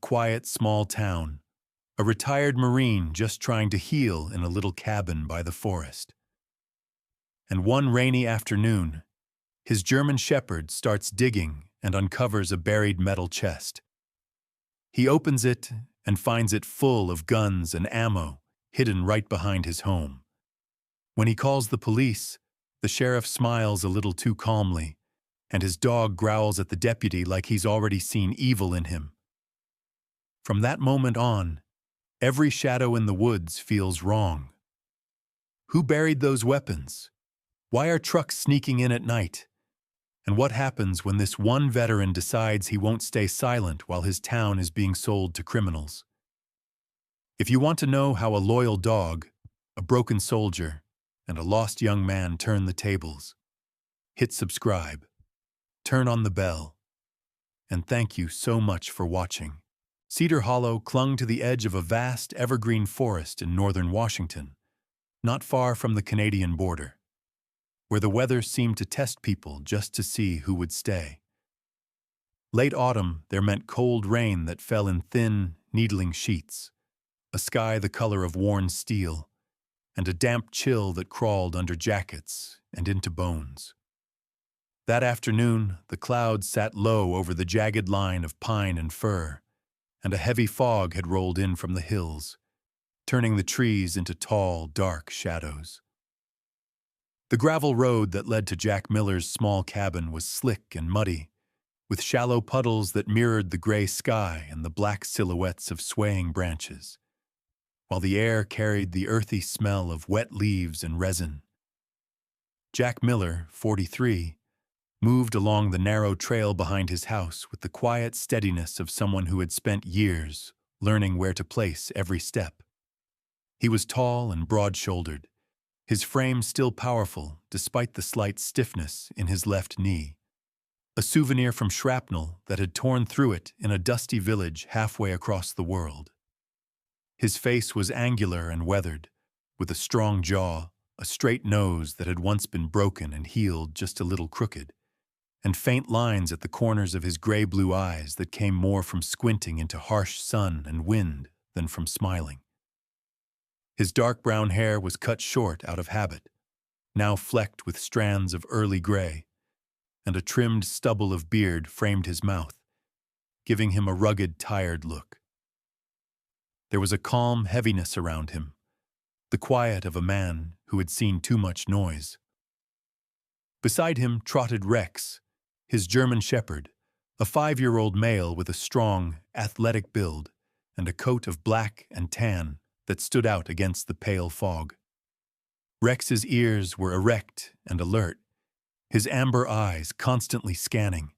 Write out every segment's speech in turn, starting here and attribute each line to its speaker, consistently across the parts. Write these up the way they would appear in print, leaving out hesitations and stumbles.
Speaker 1: quiet, small town, a retired Marine just trying to heal in a little cabin by the forest. And one rainy afternoon, his German shepherd starts digging and uncovers a buried metal chest. He opens it and finds it full of guns and ammo hidden right behind his home. When he calls the police, the sheriff smiles a little too calmly, and his dog growls at the deputy like he's already seen evil in him. From that moment on, every shadow in the woods feels wrong. Who buried those weapons? Why are trucks sneaking in at night? And what happens when this one veteran decides he won't stay silent while his town is being sold to criminals? If you want to know how a loyal dog, a broken soldier, and a lost young man turn the tables, hit subscribe, turn on the bell, and thank you so much for watching. Cedar Hollow clung to the edge of a vast evergreen forest in northern Washington, not far from the Canadian border, where the weather seemed to test people just to see who would stay. Late autumn there meant cold rain that fell in thin, needling sheets, a sky the color of worn steel, and a damp chill that crawled under jackets and into bones. That afternoon, the clouds sat low over the jagged line of pine and fir, and a heavy fog had rolled in from the hills, turning the trees into tall, dark shadows. The gravel road that led to Jack Miller's small cabin was slick and muddy, with shallow puddles that mirrored the gray sky and the black silhouettes of swaying branches, while the air carried the earthy smell of wet leaves and resin. Jack Miller, 43, moved along the narrow trail behind his house with the quiet steadiness of someone who had spent years learning where to place every step. He was tall and broad-shouldered, his frame still powerful despite the slight stiffness in his left knee, a souvenir from shrapnel that had torn through it in a dusty village halfway across the world. His face was angular and weathered, with a strong jaw, a straight nose that had once been broken and healed just a little crooked, and faint lines at the corners of his gray-blue eyes that came more from squinting into harsh sun and wind than from smiling. His dark brown hair was cut short out of habit, now flecked with strands of early gray, and a trimmed stubble of beard framed his mouth, giving him a rugged, tired look. There was a calm heaviness around him, the quiet of a man who had seen too much noise. Beside him trotted Rex, his German shepherd, a 5-year-old male with a strong, athletic build and a coat of black and tan that stood out against the pale fog. Rex's ears were erect and alert, his amber eyes constantly scanning,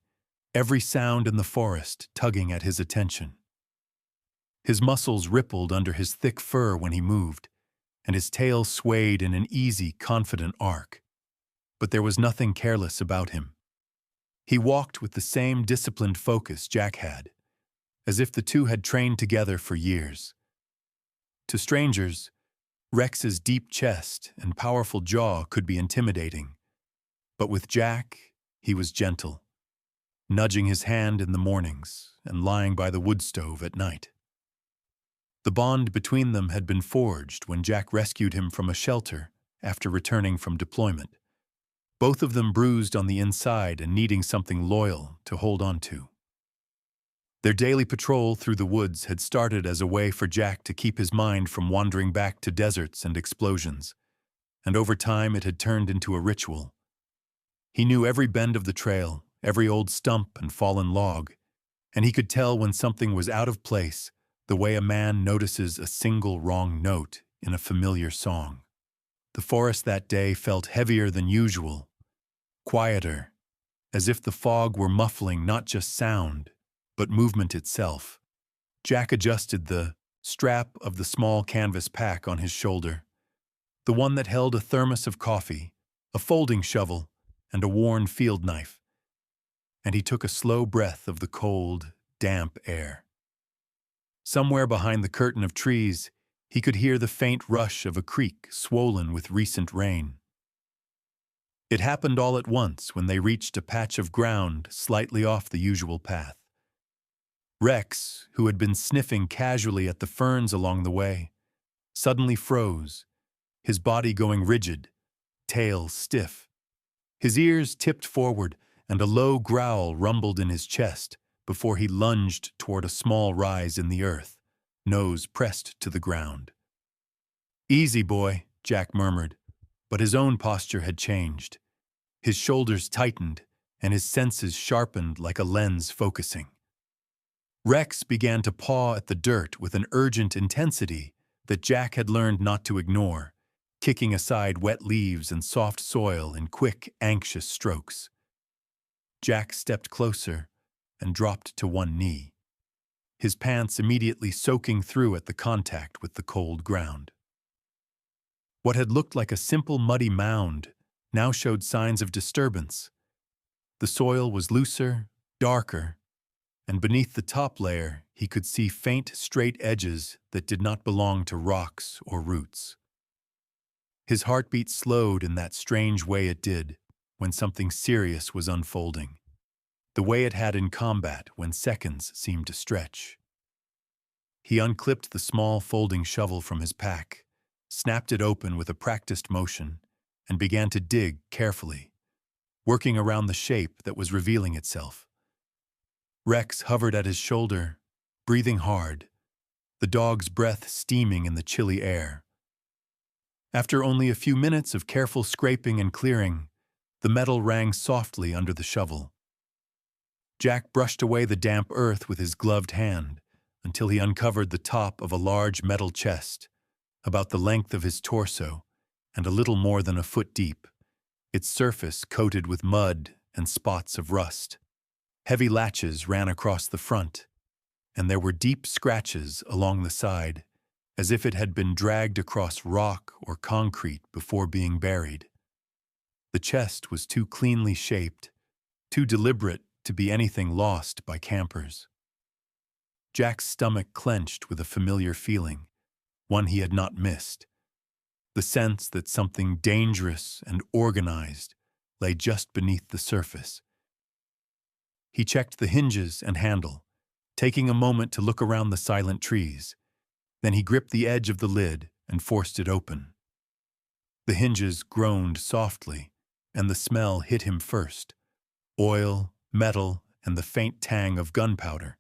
Speaker 1: every sound in the forest tugging at his attention. His muscles rippled under his thick fur when he moved, and his tail swayed in an easy, confident arc. But there was nothing careless about him. He walked with the same disciplined focus Jack had, as if the two had trained together for years. To strangers, Rex's deep chest and powerful jaw could be intimidating, but with Jack, he was gentle, nudging his hand in the mornings and lying by the wood stove at night. The bond between them had been forged when Jack rescued him from a shelter after returning from deployment, both of them bruised on the inside and needing something loyal to hold on to. Their daily patrol through the woods had started as a way for Jack to keep his mind from wandering back to deserts and explosions, and over time it had turned into a ritual. He knew every bend of the trail, every old stump and fallen log, and he could tell when something was out of place the way a man notices a single wrong note in a familiar song. The forest that day felt heavier than usual, quieter, as if the fog were muffling not just sound, but movement itself. Jack adjusted the strap of the small canvas pack on his shoulder, the one that held a thermos of coffee, a folding shovel, and a worn field knife, and he took a slow breath of the cold, damp air. Somewhere behind the curtain of trees, he could hear the faint rush of a creek swollen with recent rain. It happened all at once when they reached a patch of ground slightly off the usual path. Rex, who had been sniffing casually at the ferns along the way, suddenly froze, his body going rigid, tail stiff. His ears tipped forward, and a low growl rumbled in his chest before he lunged toward a small rise in the earth, nose pressed to the ground. "Easy, boy," Jack murmured, but his own posture had changed. His shoulders tightened, and his senses sharpened like a lens focusing. Rex began to paw at the dirt with an urgent intensity that Jack had learned not to ignore, kicking aside wet leaves and soft soil in quick, anxious strokes. Jack stepped closer and dropped to one knee, his pants immediately soaking through at the contact with the cold ground. What had looked like a simple muddy mound now showed signs of disturbance. The soil was looser, darker, and beneath the top layer he could see faint, straight edges that did not belong to rocks or roots. His heartbeat slowed in that strange way it did when something serious was unfolding, the way it had in combat when seconds seemed to stretch. He unclipped the small folding shovel from his pack, snapped it open with a practiced motion, and began to dig carefully, working around the shape that was revealing itself. Rex hovered at his shoulder, breathing hard, the dog's breath steaming in the chilly air. After only a few minutes of careful scraping and clearing, the metal rang softly under the shovel. Jack brushed away the damp earth with his gloved hand until he uncovered the top of a large metal chest, about the length of his torso and a little more than a foot deep, its surface coated with mud and spots of rust. Heavy latches ran across the front, and there were deep scratches along the side, as if it had been dragged across rock or concrete before being buried. The chest was too cleanly shaped, too deliberate to be anything lost by campers. Jack's stomach clenched with a familiar feeling, one he had not missed, the sense that something dangerous and organized lay just beneath the surface. He checked the hinges and handle, taking a moment to look around the silent trees. Then he gripped the edge of the lid and forced it open. The hinges groaned softly, and the smell hit him first: oil, metal, and the faint tang of gunpowder,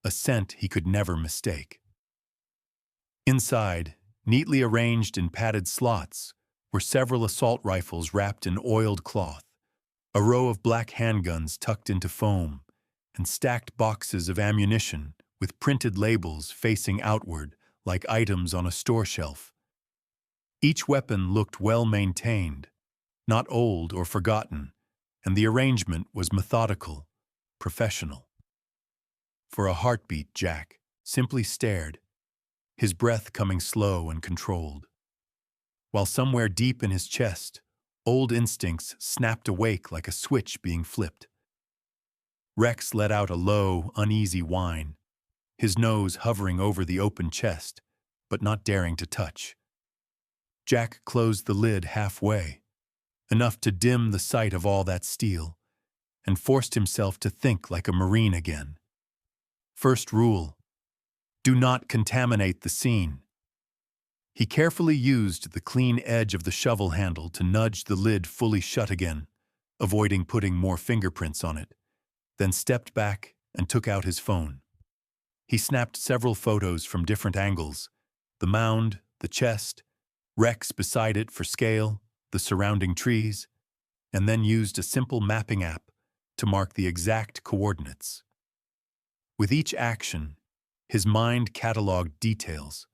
Speaker 1: a scent he could never mistake. Inside, neatly arranged in padded slots, were several assault rifles wrapped in oiled cloth, a row of black handguns tucked into foam, and stacked boxes of ammunition with printed labels facing outward like items on a store shelf. Each weapon looked well maintained, not old or forgotten, and the arrangement was methodical, professional. For a heartbeat, Jack simply stared, his breath coming slow and controlled, while somewhere deep in his chest, old instincts snapped awake like a switch being flipped. Rex let out a low, uneasy whine, his nose hovering over the open chest, but not daring to touch. Jack closed the lid halfway, enough to dim the sight of all that steel, and forced himself to think like a Marine again. First rule: do not contaminate the scene. He carefully used the clean edge of the shovel handle to nudge the lid fully shut again, avoiding putting more fingerprints on it, then stepped back and took out his phone. He snapped several photos from different angles: the mound, the chest, Rex beside it for scale, the surrounding trees, and then used a simple mapping app to mark the exact coordinates. With each action, his mind cataloged details: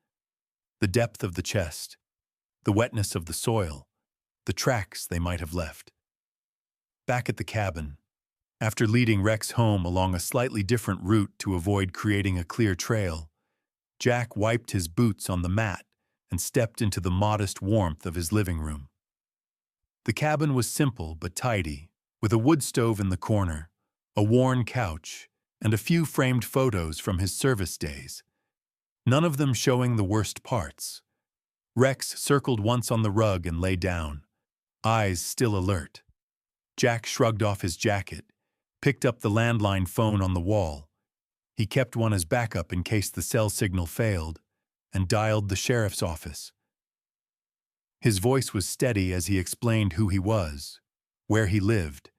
Speaker 1: the depth of the chest, the wetness of the soil, the tracks they might have left. Back at the cabin, after leading Rex home along a slightly different route to avoid creating a clear trail, Jack wiped his boots on the mat and stepped into the modest warmth of his living room. The cabin was simple but tidy, with a wood stove in the corner, a worn couch, and a few framed photos from his service days, none of them showing the worst parts. Rex circled once on the rug and lay down, eyes still alert. Jack shrugged off his jacket, picked up the landline phone on the wall, He kept one as backup in case the cell signal failed, and dialed the sheriff's office. His voice was steady as he explained who he was, where he lived,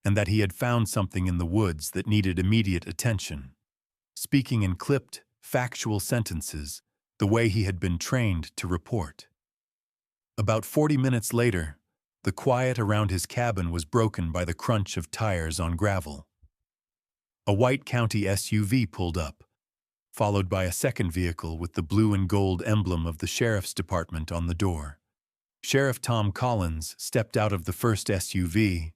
Speaker 1: and that he had found something in the woods that needed immediate attention, speaking in clipped, factual sentences, the way he had been trained to report. About 40 minutes later, the quiet around his cabin was broken by the crunch of tires on gravel. A white county SUV pulled up, followed by a second vehicle with the blue and gold emblem of the sheriff's department on the door. Sheriff Tom Collins stepped out of the first SUV,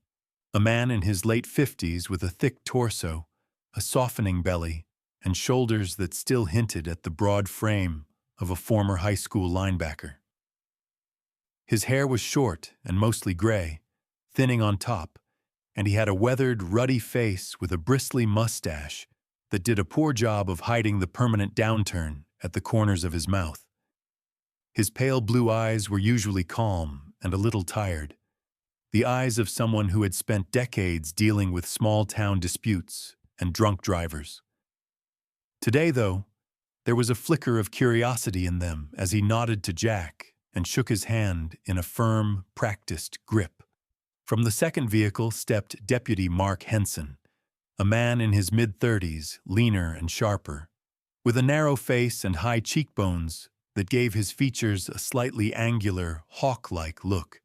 Speaker 1: a man in his late 50s with a thick torso, a softening belly, and shoulders that still hinted at the broad frame of a former high school linebacker. His hair was short and mostly gray, thinning on top, and he had a weathered, ruddy face with a bristly mustache that did a poor job of hiding the permanent downturn at the corners of his mouth. His pale blue eyes were usually calm and a little tired, the eyes of someone who had spent decades dealing with small-town disputes and drunk drivers. Today, though, there was a flicker of curiosity in them as he nodded to Jack and shook his hand in a firm, practiced grip. From the second vehicle stepped Deputy Mark Henson, a man in his mid-30s, leaner and sharper, with a narrow face and high cheekbones that gave his features a slightly angular, hawk-like look.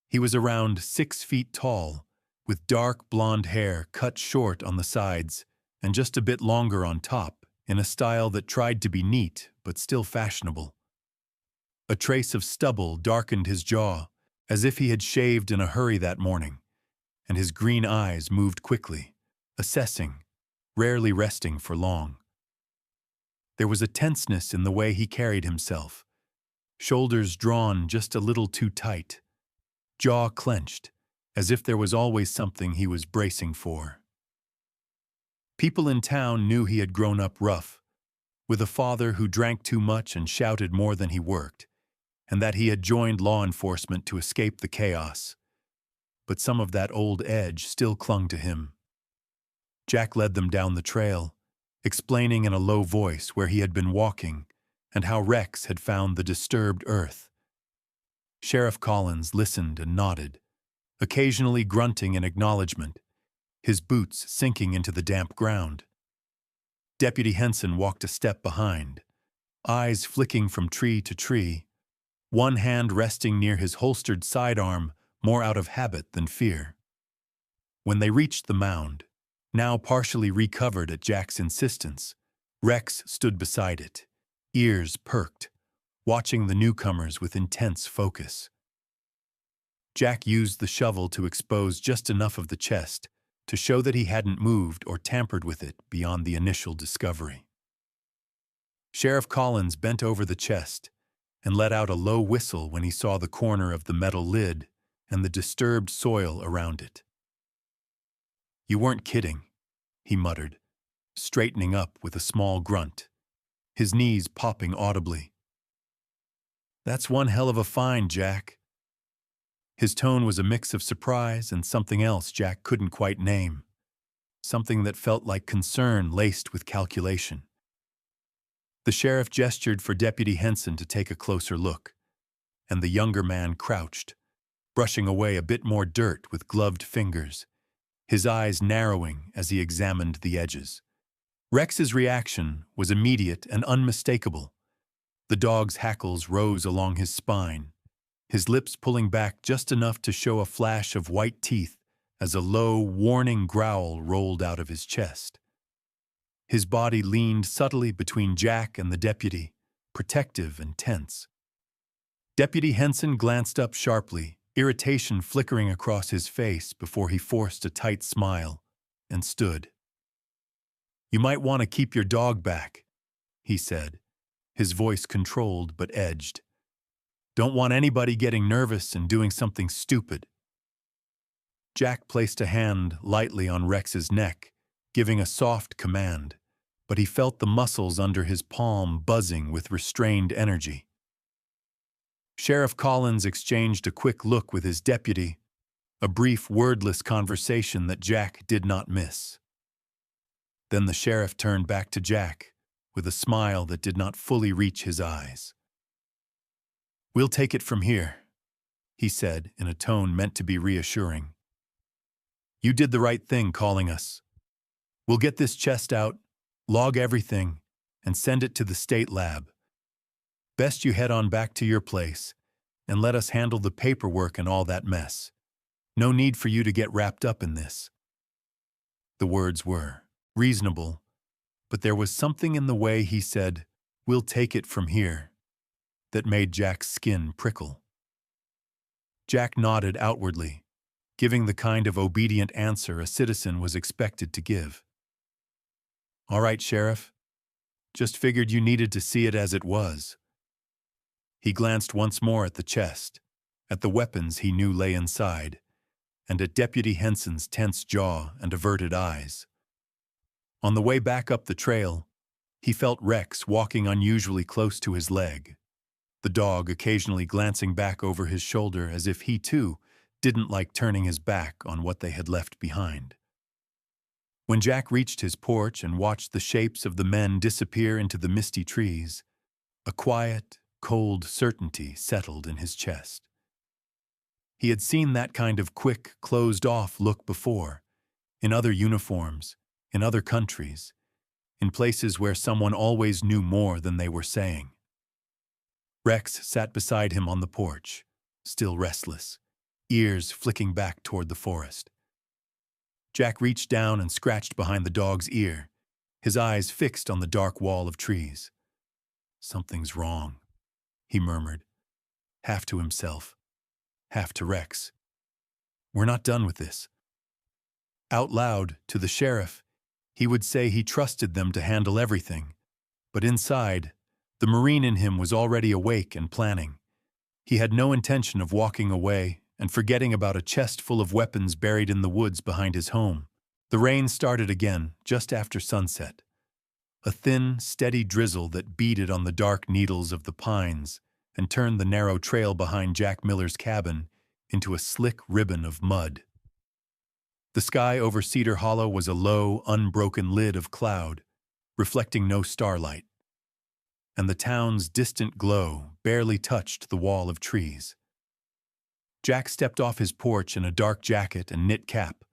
Speaker 1: He was around 6 feet tall, with dark blonde hair cut short on the sides and just a bit longer on top, in a style that tried to be neat but still fashionable. A trace of stubble darkened his jaw, as if he had shaved in a hurry that morning, and his green eyes moved quickly, assessing, rarely resting for long. There was a tenseness in the way he carried himself, shoulders drawn just a little too tight, jaw clenched, as if there was always something he was bracing for. People in town knew he had grown up rough, with a father who drank too much and shouted more than he worked, and that he had joined law enforcement to escape the chaos. But some of that old edge still clung to him. Jack led them down the trail, explaining in a low voice where he had been walking and how Rex had found the disturbed earth. Sheriff Collins listened and nodded, occasionally grunting in acknowledgement, his boots sinking into the damp ground. Deputy Henson walked a step behind, eyes flicking from tree to tree, one hand resting near his holstered sidearm more out of habit than fear. When they reached the mound, now partially recovered at Jack's insistence, Rex stood beside it, ears perked, watching the newcomers with intense focus. Jack used the shovel to expose just enough of the chest to show that he hadn't moved or tampered with it beyond the initial discovery. Sheriff Collins bent over the chest and let out a low whistle when he saw the corner of the metal lid and the disturbed soil around it. "You weren't kidding," he muttered, straightening up with a small grunt, his knees popping audibly. "That's one hell of a find, Jack." His tone was a mix of surprise and something else Jack couldn't quite name, something that felt like concern laced with calculation. The sheriff gestured for Deputy Henson to take a closer look, and the younger man crouched, brushing away a bit more dirt with gloved fingers, his eyes narrowing as he examined the edges. Rex's reaction was immediate and unmistakable. The dog's hackles rose along his spine, his lips pulling back just enough to show a flash of white teeth as a low, warning growl rolled out of his chest. His body leaned subtly between Jack and the deputy, protective and tense. Deputy Henson glanced up sharply, irritation flickering across his face before he forced a tight smile, and stood. "You might want to keep your dog back," he said, his voice controlled but edged. "Don't want anybody getting nervous and doing something stupid." Jack placed a hand lightly on Rex's neck, giving a soft command, but he felt the muscles under his palm buzzing with restrained energy. Sheriff Collins exchanged a quick look with his deputy, a brief wordless conversation that Jack did not miss. Then the sheriff turned back to Jack with a smile that did not fully reach his eyes. "We'll take it from here," he said in a tone meant to be reassuring. "You did the right thing calling us. We'll get this chest out, log everything, and send it to the state lab. Best you head on back to your place and let us handle the paperwork and all that mess. No need for you to get wrapped up in this." The words were reasonable, but there was something in the way he said, "We'll take it from here," that made Jack's skin prickle. Jack nodded outwardly, giving the kind of obedient answer a citizen was expected to give. "All right, Sheriff. Just figured you needed to see it as it was." He glanced once more at the chest, at the weapons he knew lay inside, and at Deputy Henson's tense jaw and averted eyes. On the way back up the trail, he felt Rex walking unusually close to his leg, the dog occasionally glancing back over his shoulder as if he, too, didn't like turning his back on what they had left behind. When Jack reached his porch and watched the shapes of the men disappear into the misty trees, a quiet, cold certainty settled in his chest. He had seen that kind of quick, closed-off look before, in other uniforms, in other countries, in places where someone always knew more than they were saying. Rex sat beside him on the porch, still restless, ears flicking back toward the forest. Jack reached down and scratched behind the dog's ear, his eyes fixed on the dark wall of trees. "Something's wrong," he murmured, half to himself, half to Rex. "We're not done with this." Out loud, to the sheriff, he would say he trusted them to handle everything, but inside, the Marine in him was already awake and planning. He had no intention of walking away and forgetting about a chest full of weapons buried in the woods behind his home. The rain started again just after sunset, a thin, steady drizzle that beaded on the dark needles of the pines and turned the narrow trail behind Jack Miller's cabin into a slick ribbon of mud. The sky over Cedar Hollow was a low, unbroken lid of cloud, reflecting no starlight, and the town's distant glow barely touched the wall of trees. Jack stepped off his porch in a dark jacket and knit cap,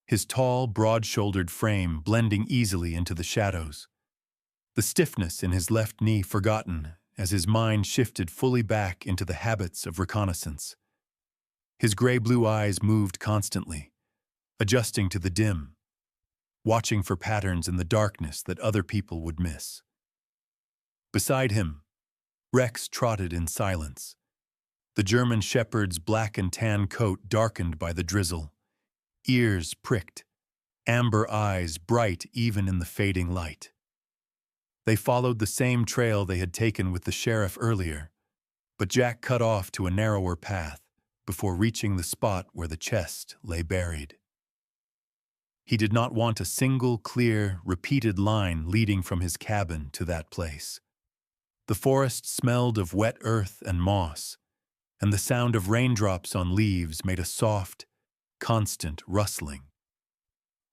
Speaker 1: his tall, broad-shouldered frame blending easily into the shadows, the stiffness in his left knee forgotten as his mind shifted fully back into the habits of reconnaissance. His gray-blue eyes moved constantly, adjusting to the dim, watching for patterns in the darkness that other people would miss. Beside him, Rex trotted in silence, the German shepherd's black and tan coat darkened by the drizzle, ears pricked, amber eyes bright even in the fading light. They followed the same trail they had taken with the sheriff earlier, but Jack cut off to a narrower path before reaching the spot where the chest lay buried. He did not want a single, clear, repeated line leading from his cabin to that place. The forest smelled of wet earth and moss, and the sound of raindrops on leaves made a soft, constant rustling.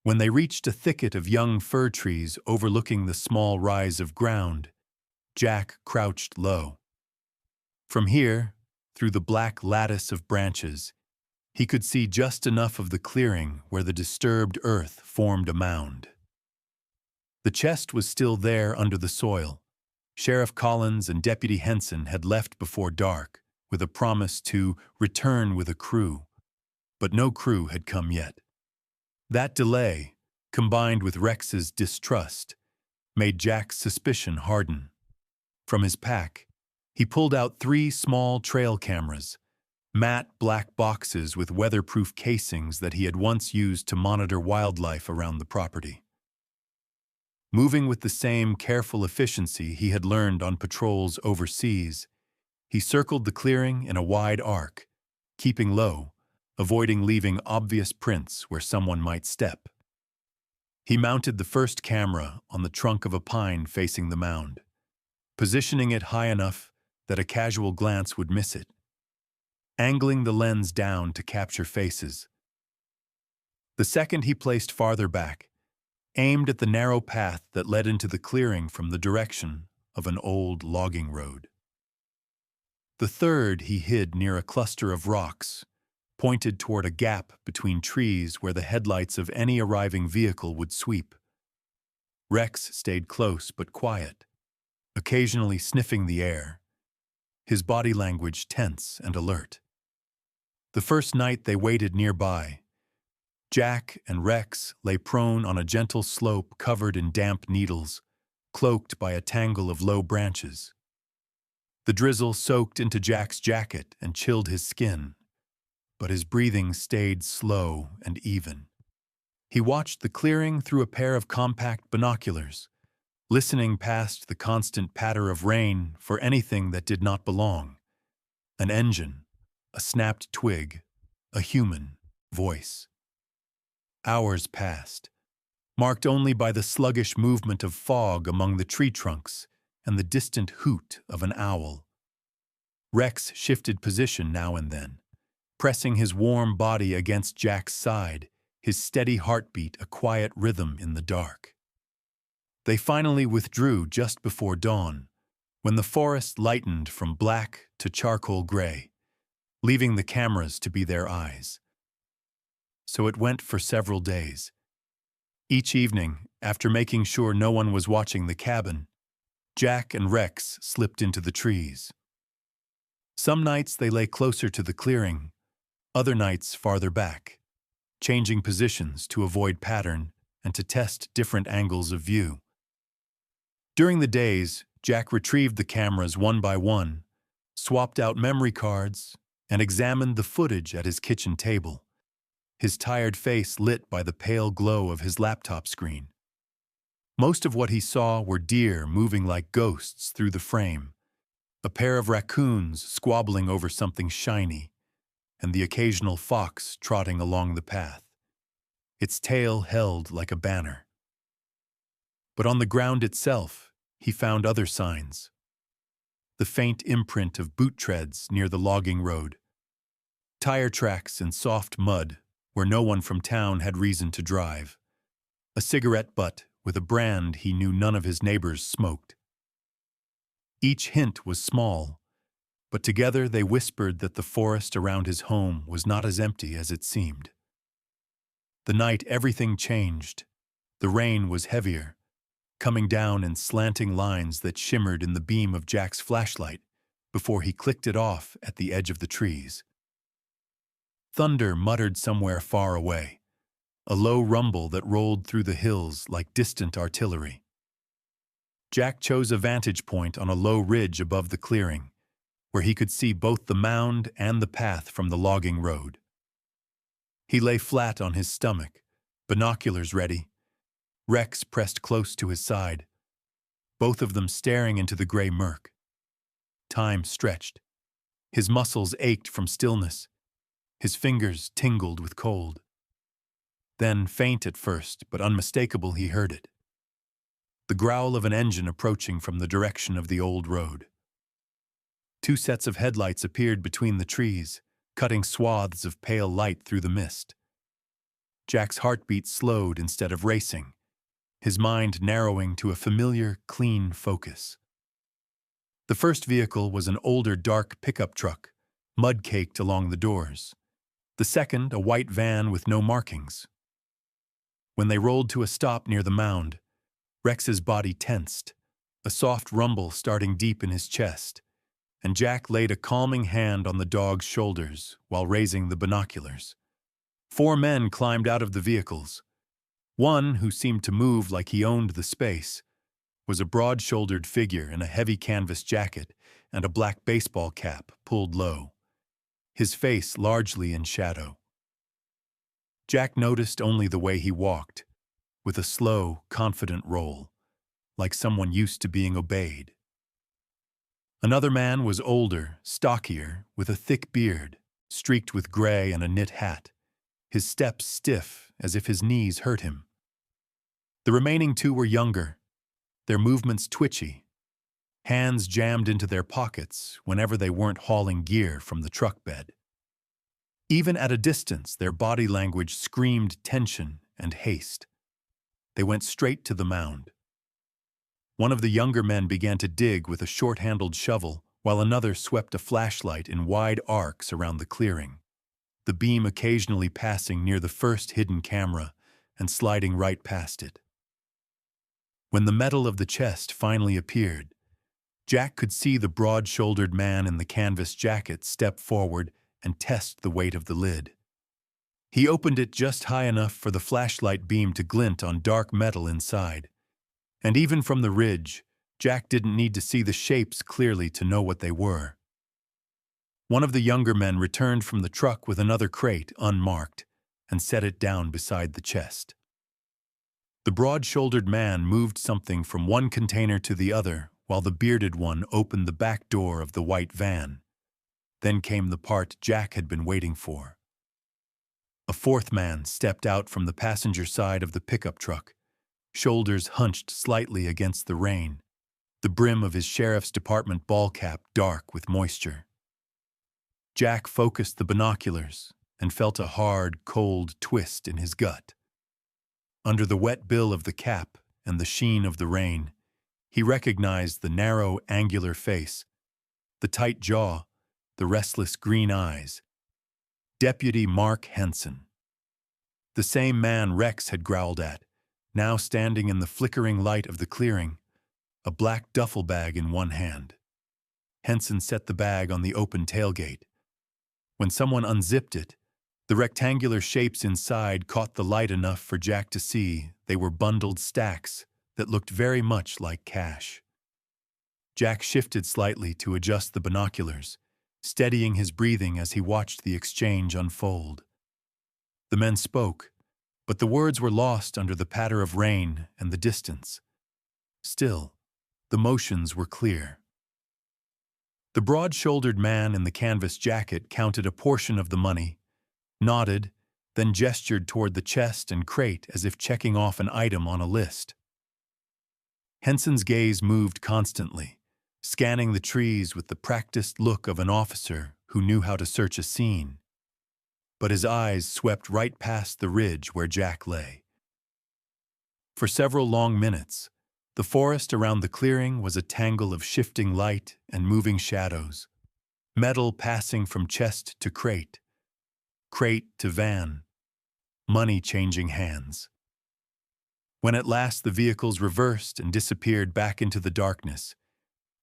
Speaker 1: When they reached a thicket of young fir trees overlooking the small rise of ground, Jack crouched low. From here, through the black lattice of branches, he could see just enough of the clearing where the disturbed earth formed a mound. The chest was still there under the soil. Sheriff Collins and Deputy Henson had left before dark, with a promise to return with a crew, but no crew had come yet. That delay, combined with Rex's distrust, made Jack's suspicion harden. From his pack, he pulled out 3 small trail cameras, matte black boxes with weatherproof casings that he had once used to monitor wildlife around the property. Moving with the same careful efficiency he had learned on patrols overseas, he circled the clearing in a wide arc, keeping low, avoiding leaving obvious prints where someone might step. He mounted the first camera on the trunk of a pine facing the mound, positioning it high enough that a casual glance would miss it, angling the lens down to capture faces. The second he placed farther back, aimed at the narrow path that led into the clearing from the direction of an old logging road. The third he hid near a cluster of rocks, pointed toward a gap between trees where the headlights of any arriving vehicle would sweep. Rex stayed close but quiet, occasionally sniffing the air, his body language tense and alert. The first night they waited nearby, Jack and Rex lay prone on a gentle slope covered in damp needles, cloaked by a tangle of low branches. The drizzle soaked into Jack's jacket and chilled his skin, but his breathing stayed slow and even. He watched the clearing through a pair of compact binoculars, listening past the constant patter of rain for anything that did not belong. An engine, a snapped twig, a human voice. Hours passed, marked only by the sluggish movement of fog among the tree trunks and the distant hoot of an owl. Rex shifted position now and then, pressing his warm body against Jack's side, his steady heartbeat a quiet rhythm in the dark. They finally withdrew just before dawn, when the forest lightened from black to charcoal gray, leaving the cameras to be their eyes. So it went for several days. Each evening, after making sure no one was watching the cabin, Jack and Rex slipped into the trees. Some nights they lay closer to the clearing, other nights farther back, changing positions to avoid pattern and to test different angles of view. During the days, Jack retrieved the cameras one by one, swapped out memory cards, and examined the footage at his kitchen table, his tired face lit by the pale glow of his laptop screen. Most of what he saw were deer moving like ghosts through the frame, a pair of raccoons squabbling over something shiny, and the occasional fox trotting along the path, its tail held like a banner. But on the ground itself, he found other signs. The faint imprint of boot treads near the logging road, tire tracks in soft mud where no one from town had reason to drive, a cigarette butt with a brand he knew none of his neighbors smoked. Each hint was small, but together they whispered that the forest around his home was not as empty as it seemed. The night everything changed. The rain was heavier, coming down in slanting lines that shimmered in the beam of Jack's flashlight before he clicked it off at the edge of the trees. Thunder muttered somewhere far away, a low rumble that rolled through the hills like distant artillery. Jack chose a vantage point on a low ridge above the clearing, where he could see both the mound and the path from the logging road. He lay flat on his stomach, binoculars ready, Rex pressed close to his side, both of them staring into the gray murk. Time stretched. His muscles ached from stillness. His fingers tingled with cold. Then, faint at first, but unmistakable, he heard it. The growl of an engine approaching from the direction of the old road. Two sets of headlights appeared between the trees, cutting swaths of pale light through the mist. Jack's heartbeat slowed instead of racing, his mind narrowing to a familiar, clean focus. The first vehicle was an older, dark pickup truck, mud-caked along the doors. The second, a white van with no markings. When they rolled to a stop near the mound, Rex's body tensed, a soft rumble starting deep in his chest, and Jack laid a calming hand on the dog's shoulders while raising the binoculars. 4 men climbed out of the vehicles. One, who seemed to move like he owned the space, was a broad-shouldered figure in a heavy canvas jacket and a black baseball cap pulled low, his face largely in shadow. Jack noticed only the way he walked, with a slow, confident roll, like someone used to being obeyed. Another man was older, stockier, with a thick beard, streaked with gray and a knit hat, his steps stiff as if his knees hurt him. The remaining 2 were younger, their movements twitchy, hands jammed into their pockets whenever they weren't hauling gear from the truck bed. Even at a distance, their body language screamed tension and haste. They went straight to the mound. One of the younger men began to dig with a short-handled shovel, while another swept a flashlight in wide arcs around the clearing, the beam occasionally passing near the first hidden camera and sliding right past it. When the metal of the chest finally appeared, Jack could see the broad-shouldered man in the canvas jacket step forward and test the weight of the lid. He opened it just high enough for the flashlight beam to glint on dark metal inside. And even from the ridge, Jack didn't need to see the shapes clearly to know what they were. One of the younger men returned from the truck with another crate, unmarked, and set it down beside the chest. The broad-shouldered man moved something from one container to the other, while the bearded one opened the back door of the white van. Then came the part Jack had been waiting for. A fourth man stepped out from the passenger side of the pickup truck, shoulders hunched slightly against the rain, the brim of his sheriff's department ball cap dark with moisture. Jack focused the binoculars and felt a hard, cold twist in his gut. Under the wet bill of the cap and the sheen of the rain, he recognized the narrow, angular face, the tight jaw, the restless green eyes. Deputy Mark Henson. The same man Rex had growled at, now standing in the flickering light of the clearing, a black duffel bag in one hand. Henson set the bag on the open tailgate. When someone unzipped it, the rectangular shapes inside caught the light enough for Jack to see they were bundled stacks that looked very much like cash. Jack shifted slightly to adjust the binoculars, steadying his breathing as he watched the exchange unfold. The men spoke, but the words were lost under the patter of rain and the distance. Still, the motions were clear. The broad-shouldered man in the canvas jacket counted a portion of the money, nodded, then gestured toward the chest and crate as if checking off an item on a list. Henson's gaze moved constantly, scanning the trees with the practiced look of an officer who knew how to search a scene. But his eyes swept right past the ridge where Jack lay. For several long minutes, the forest around the clearing was a tangle of shifting light and moving shadows, metal passing from chest to crate to van, money changing hands. When at last the vehicles reversed and disappeared back into the darkness,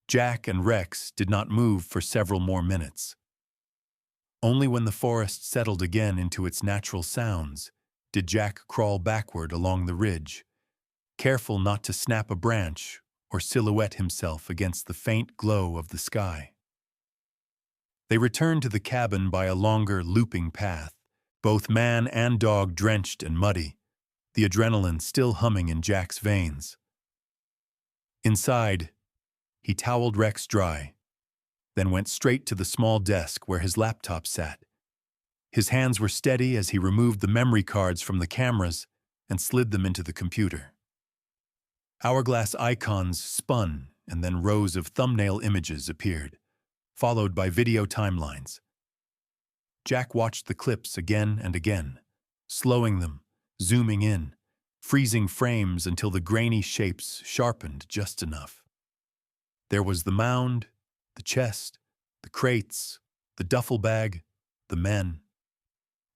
Speaker 1: Jack and Rex did not move for several more minutes. Only when the forest settled again into its natural sounds did Jack crawl backward along the ridge, careful not to snap a branch or silhouette himself against the faint glow of the sky. They returned to the cabin by a longer, looping path, both man and dog drenched and muddy, the adrenaline still humming in Jack's veins. Inside, he toweled Rex dry, then went straight to the small desk where his laptop sat. His hands were steady as he removed the memory cards from the cameras and slid them into the computer. Hourglass icons spun, and then rows of thumbnail images appeared, followed by video timelines. Jack watched the clips again and again, slowing them, zooming in, freezing frames until the grainy shapes sharpened just enough. There was the mound, the chest, the crates, the duffel bag, the men.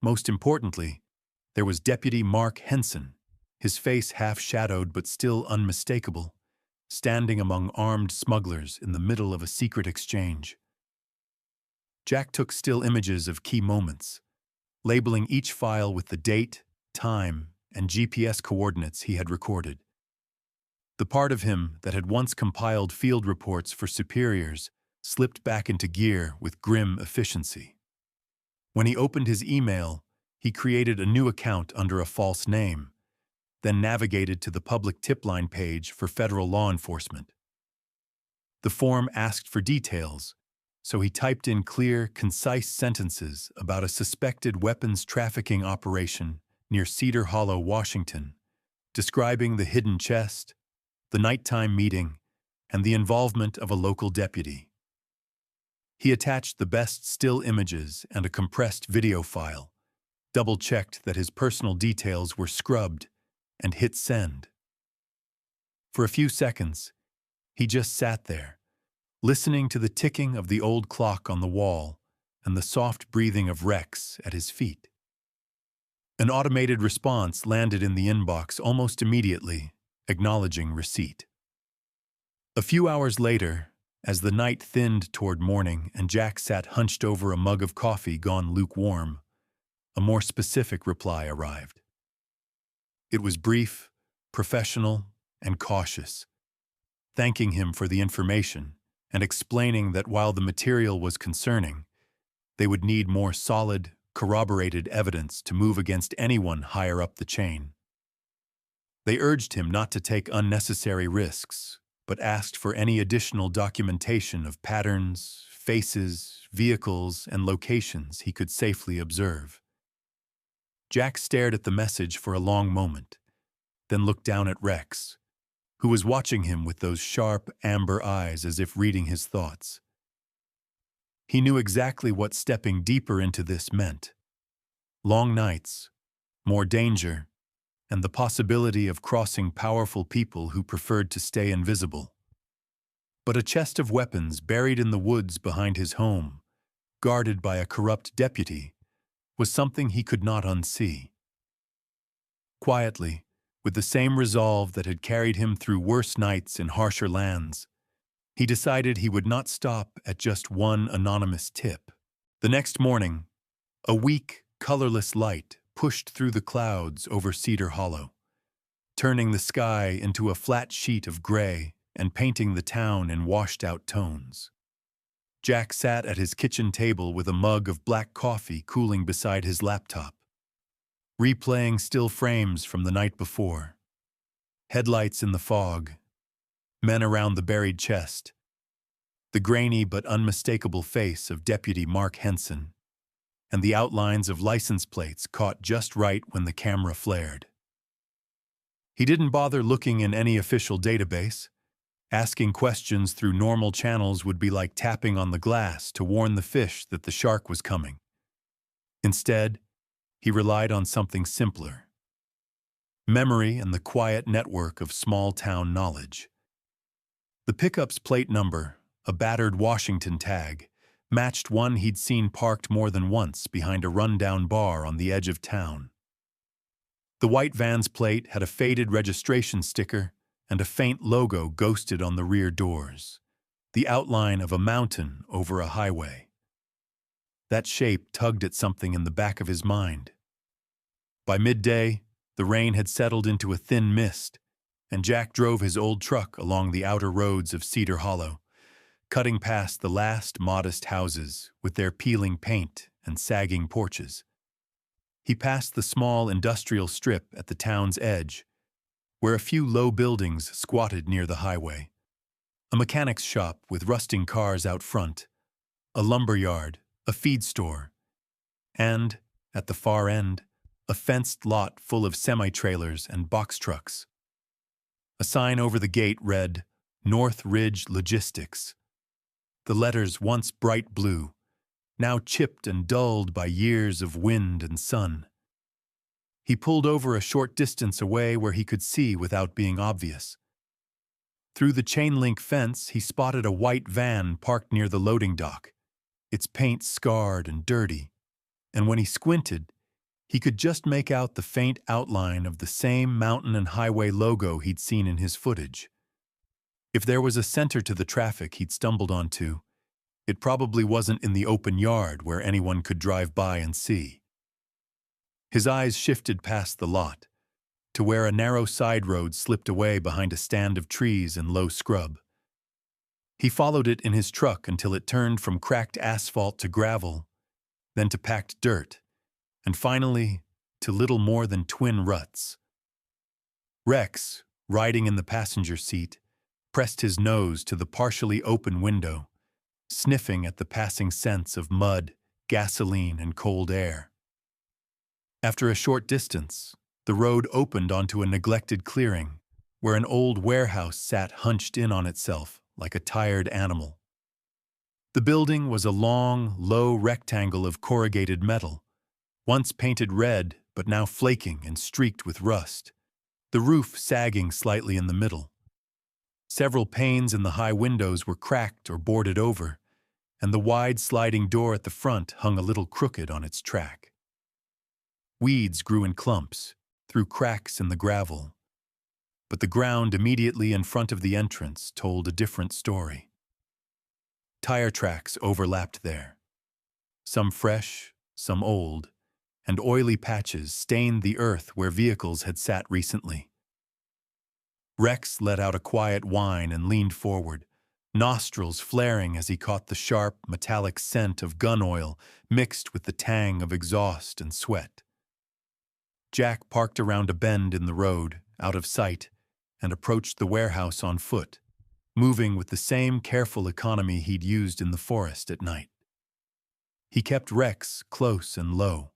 Speaker 1: Most importantly, there was Deputy Mark Henson, his face half-shadowed but still unmistakable, standing among armed smugglers in the middle of a secret exchange. Jack took still images of key moments, labeling each file with the date, time, and GPS coordinates he had recorded. The part of him that had once compiled field reports for superiors slipped back into gear with grim efficiency. When he opened his email, he created a new account under a false name, then navigated to the public tip line page for federal law enforcement. The form asked for details, so he typed in clear, concise sentences about a suspected weapons trafficking operation near Cedar Hollow, Washington, describing the hidden chest, the nighttime meeting, and the involvement of a local deputy. He attached the best still images and a compressed video file, double-checked that his personal details were scrubbed, and hit send. For a few seconds, he just sat there, listening to the ticking of the old clock on the wall and the soft breathing of Rex at his feet. An automated response landed in the inbox almost immediately, acknowledging receipt. A few hours later, as the night thinned toward morning and Jack sat hunched over a mug of coffee gone lukewarm, a more specific reply arrived. It was brief, professional, and cautious, thanking him for the information and explaining that while the material was concerning, they would need more solid, corroborated evidence to move against anyone higher up the chain. They urged him not to take unnecessary risks, but asked for any additional documentation of patterns, faces, vehicles, and locations he could safely observe. Jack stared at the message for a long moment, then looked down at Rex, who was watching him with those sharp, amber eyes as if reading his thoughts. He knew exactly what stepping deeper into this meant. Long nights, more danger, and the possibility of crossing powerful people who preferred to stay invisible. But a chest of weapons buried in the woods behind his home, guarded by a corrupt deputy, was something he could not unsee. Quietly, with the same resolve that had carried him through worse nights in harsher lands, he decided he would not stop at just one anonymous tip. The next morning, a weak, colorless light pushed through the clouds over Cedar Hollow, turning the sky into a flat sheet of gray and painting the town in washed-out tones. Jack sat at his kitchen table with a mug of black coffee cooling beside his laptop, replaying still frames from the night before. Headlights in the fog, men around the buried chest, the grainy but unmistakable face of Deputy Mark Henson, and the outlines of license plates caught just right when the camera flared. He didn't bother looking in any official database. Asking questions through normal channels would be like tapping on the glass to warn the fish that the shark was coming. Instead, he relied on something simpler: memory and the quiet network of small-town knowledge. The pickup's plate number, a battered Washington tag, matched one he'd seen parked more than once behind a rundown bar on the edge of town. The white van's plate had a faded registration sticker and a faint logo ghosted on the rear doors, the outline of a mountain over a highway. That shape tugged at something in the back of his mind. By midday, the rain had settled into a thin mist, and Jack drove his old truck along the outer roads of Cedar Hollow, cutting past the last modest houses with their peeling paint and sagging porches. He passed the small industrial strip at the town's edge, where a few low buildings squatted near the highway. A mechanic's shop with rusting cars out front, a lumber yard, a feed store, and, at the far end, a fenced lot full of semi-trailers and box trucks. A sign over the gate read, "North Ridge Logistics." The letters, once bright blue, now chipped and dulled by years of wind and sun. He pulled over a short distance away where he could see without being obvious. Through the chain-link fence, he spotted a white van parked near the loading dock, its paint scarred and dirty, and when he squinted, he could just make out the faint outline of the same mountain and highway logo he'd seen in his footage. If there was a center to the traffic he'd stumbled onto, it probably wasn't in the open yard where anyone could drive by and see. His eyes shifted past the lot, to where a narrow side road slipped away behind a stand of trees and low scrub. He followed it in his truck until it turned from cracked asphalt to gravel, then to packed dirt, and finally to little more than twin ruts. Rex, riding in the passenger seat, pressed his nose to the partially open window, sniffing at the passing scents of mud, gasoline, and cold air. After a short distance, the road opened onto a neglected clearing, where an old warehouse sat hunched in on itself like a tired animal. The building was a long, low rectangle of corrugated metal, once painted red but now flaking and streaked with rust, the roof sagging slightly in the middle. Several panes in the high windows were cracked or boarded over, and the wide sliding door at the front hung a little crooked on its track. Weeds grew in clumps, through cracks in the gravel, but the ground immediately in front of the entrance told a different story. Tire tracks overlapped there, some fresh, some old, and oily patches stained the earth where vehicles had sat recently. Rex let out a quiet whine and leaned forward, nostrils flaring as he caught the sharp, metallic scent of gun oil mixed with the tang of exhaust and sweat. Jack parked around a bend in the road, out of sight, and approached the warehouse on foot, moving with the same careful economy he'd used in the forest at night. He kept Rex close and low,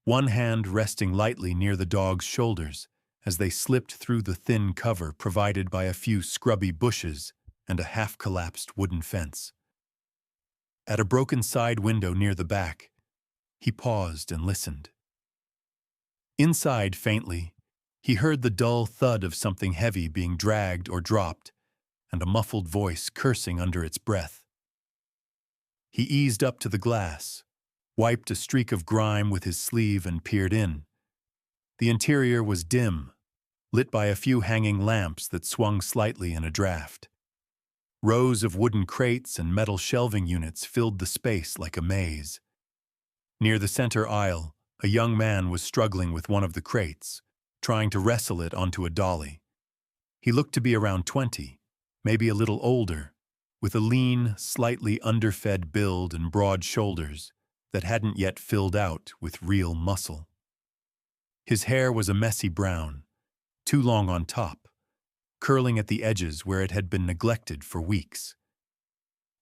Speaker 1: one hand resting lightly near the dog's shoulders as they slipped through the thin cover provided by a few scrubby bushes and a half-collapsed wooden fence. At a broken side window near the back, he paused and listened. Inside, faintly, he heard the dull thud of something heavy being dragged or dropped, and a muffled voice cursing under its breath. He eased up to the glass, wiped a streak of grime with his sleeve and peered in. The interior was dim, lit by a few hanging lamps that swung slightly in a draft. Rows of wooden crates and metal shelving units filled the space like a maze. Near the center aisle, a young man was struggling with one of the crates, trying to wrestle it onto a dolly. He looked to be around 20, maybe a little older, with a lean, slightly underfed build and broad shoulders that hadn't yet filled out with real muscle. His hair was a messy brown, too long on top, curling at the edges where it had been neglected for weeks.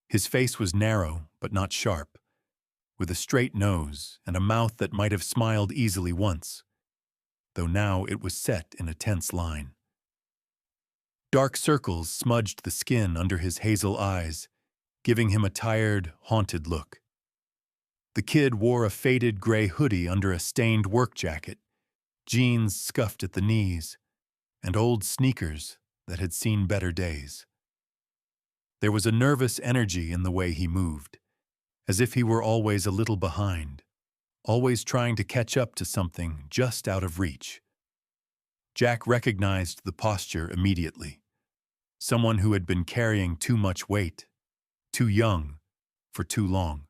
Speaker 1: His face was narrow but not sharp, with a straight nose and a mouth that might have smiled easily once, though now it was set in a tense line. Dark circles smudged the skin under his hazel eyes, giving him a tired, haunted look. The kid wore a faded gray hoodie under a stained work jacket, jeans scuffed at the knees, and old sneakers that had seen better days. There was a nervous energy in the way he moved, as if he were always a little behind, always trying to catch up to something just out of reach. Jack recognized the posture immediately. Someone who had been carrying too much weight, too young, for too long.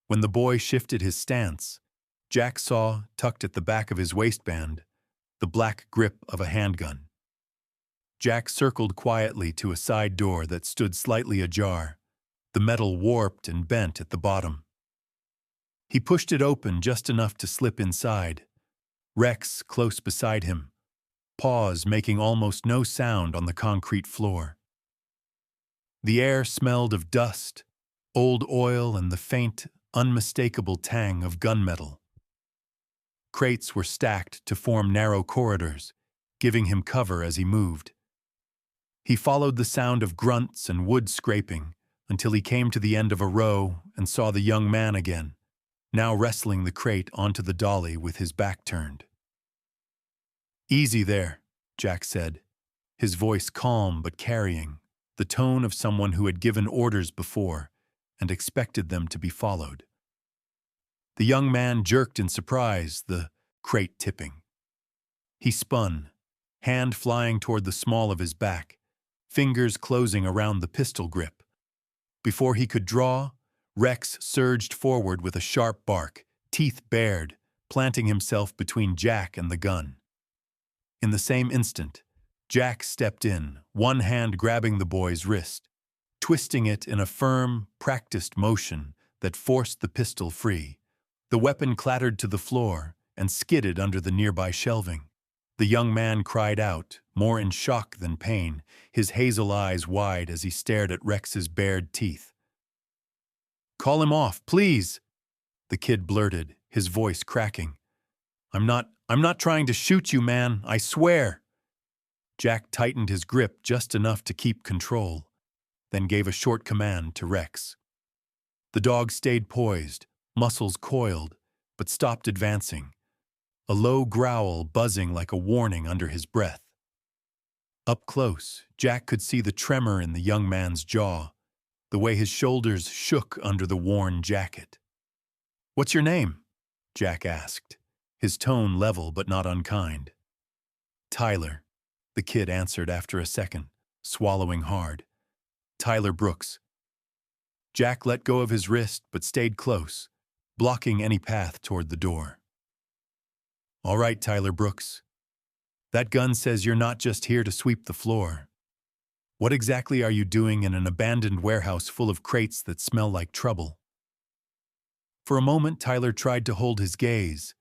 Speaker 1: When the boy shifted his stance, Jack saw, tucked at the back of his waistband, the black grip of a handgun. Jack circled quietly to a side door that stood slightly ajar, the metal warped and bent at the bottom. He pushed it open just enough to slip inside, Rex close beside him, paws making almost no sound on the concrete floor. The air smelled of dust, old oil, and the faint, unmistakable tang of gunmetal. Crates were stacked to form narrow corridors, giving him cover as he moved. He followed the sound of grunts and wood scraping until he came to the end of a row and saw the young man again, now wrestling the crate onto the dolly with his back turned. "Easy there," Jack said, his voice calm but carrying, the tone of someone who had given orders before and expected them to be followed. The young man jerked in surprise, the crate tipping. He spun, hand flying toward the small of his back, fingers closing around the pistol grip. Before he could draw, Rex surged forward with a sharp bark, teeth bared, planting himself between Jack and the gun. In the same instant, Jack stepped in, one hand grabbing the boy's wrist, twisting it in a firm, practiced motion that forced the pistol free. The weapon clattered to the floor and skidded under the nearby shelving. The young man cried out, more in shock than pain, his hazel eyes wide as he stared at Rex's bared teeth. "Call him off, please," the kid blurted, his voice cracking. I'm not trying to shoot you, man, I swear." Jack tightened his grip just enough to keep control, then gave a short command to Rex. The dog stayed poised, muscles coiled, but stopped advancing. a low growl buzzing like a warning under his breath. Up close, Jack could see the tremor in the young man's jaw, the way his shoulders shook under the worn jacket. "What's your name?" Jack asked, his tone level but not unkind. "Tyler," the kid answered after a second, swallowing hard. "Tyler Brooks." Jack let go of his wrist but stayed close, blocking any path toward the door. "All right, Tyler Brooks. That gun says you're not just here to sweep the floor. What exactly are you doing in an abandoned warehouse full of crates that smell like trouble?" For a moment, Tyler tried to hold his gaze,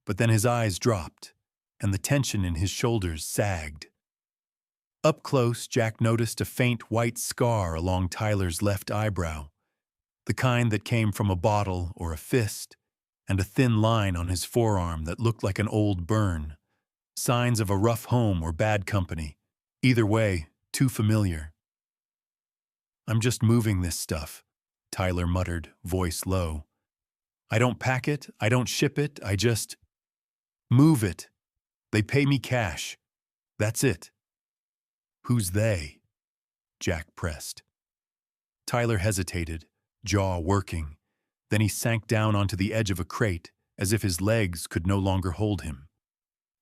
Speaker 1: but then his eyes dropped, and the tension in his shoulders sagged. Up close, Jack noticed a faint white scar along Tyler's left eyebrow, the kind that came from a bottle or a fist, and a thin line on his forearm that looked like an old burn. Signs of a rough home or bad company. Either way, too familiar. "I'm just moving this stuff," Tyler muttered, voice low. "I don't pack it, I don't ship it, I just move it. They pay me cash. That's it." "Who's they?" Jack pressed. Tyler hesitated, jaw working. Then he sank down onto the edge of a crate, as if his legs could no longer hold him.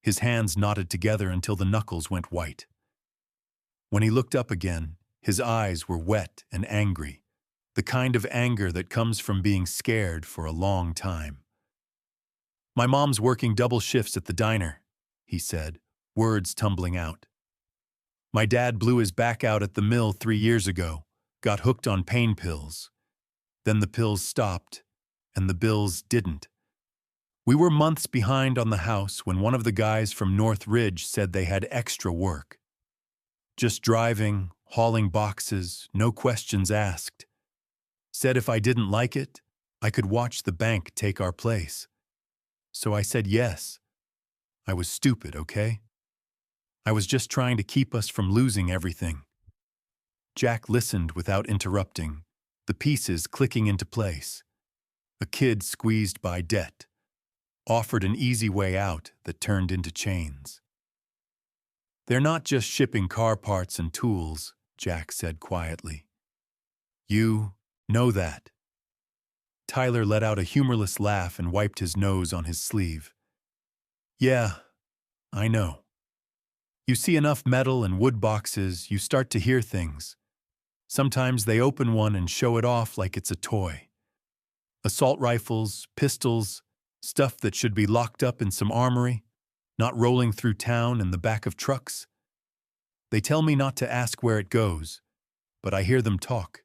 Speaker 1: His hands knotted together until the knuckles went white. When he looked up again, his eyes were wet and angry, the kind of anger that comes from being scared for a long time. "My mom's working double shifts at the diner," he said, words tumbling out. "My dad blew his back out at the mill 3 years ago, got hooked on pain pills. Then the pills stopped, and the bills didn't. We were months behind on the house when one of the guys from North Ridge said they had extra work. Just driving, hauling boxes, no questions asked. Said if I didn't like it, I could watch the bank take our place. So I said yes. I was stupid, okay? I was just trying to keep us from losing everything." Jack listened without interrupting, the pieces clicking into place. A kid squeezed by debt, offered an easy way out that turned into chains. "They're not just shipping car parts and tools," Jack said quietly. "You know that." Tyler let out a humorless laugh and wiped his nose on his sleeve. "Yeah, I know. You see enough metal and wood boxes, you start to hear things. Sometimes they open one and show it off like it's a toy. Assault rifles, pistols, stuff that should be locked up in some armory, not rolling through town in the back of trucks. They tell me not to ask where it goes, but I hear them talk.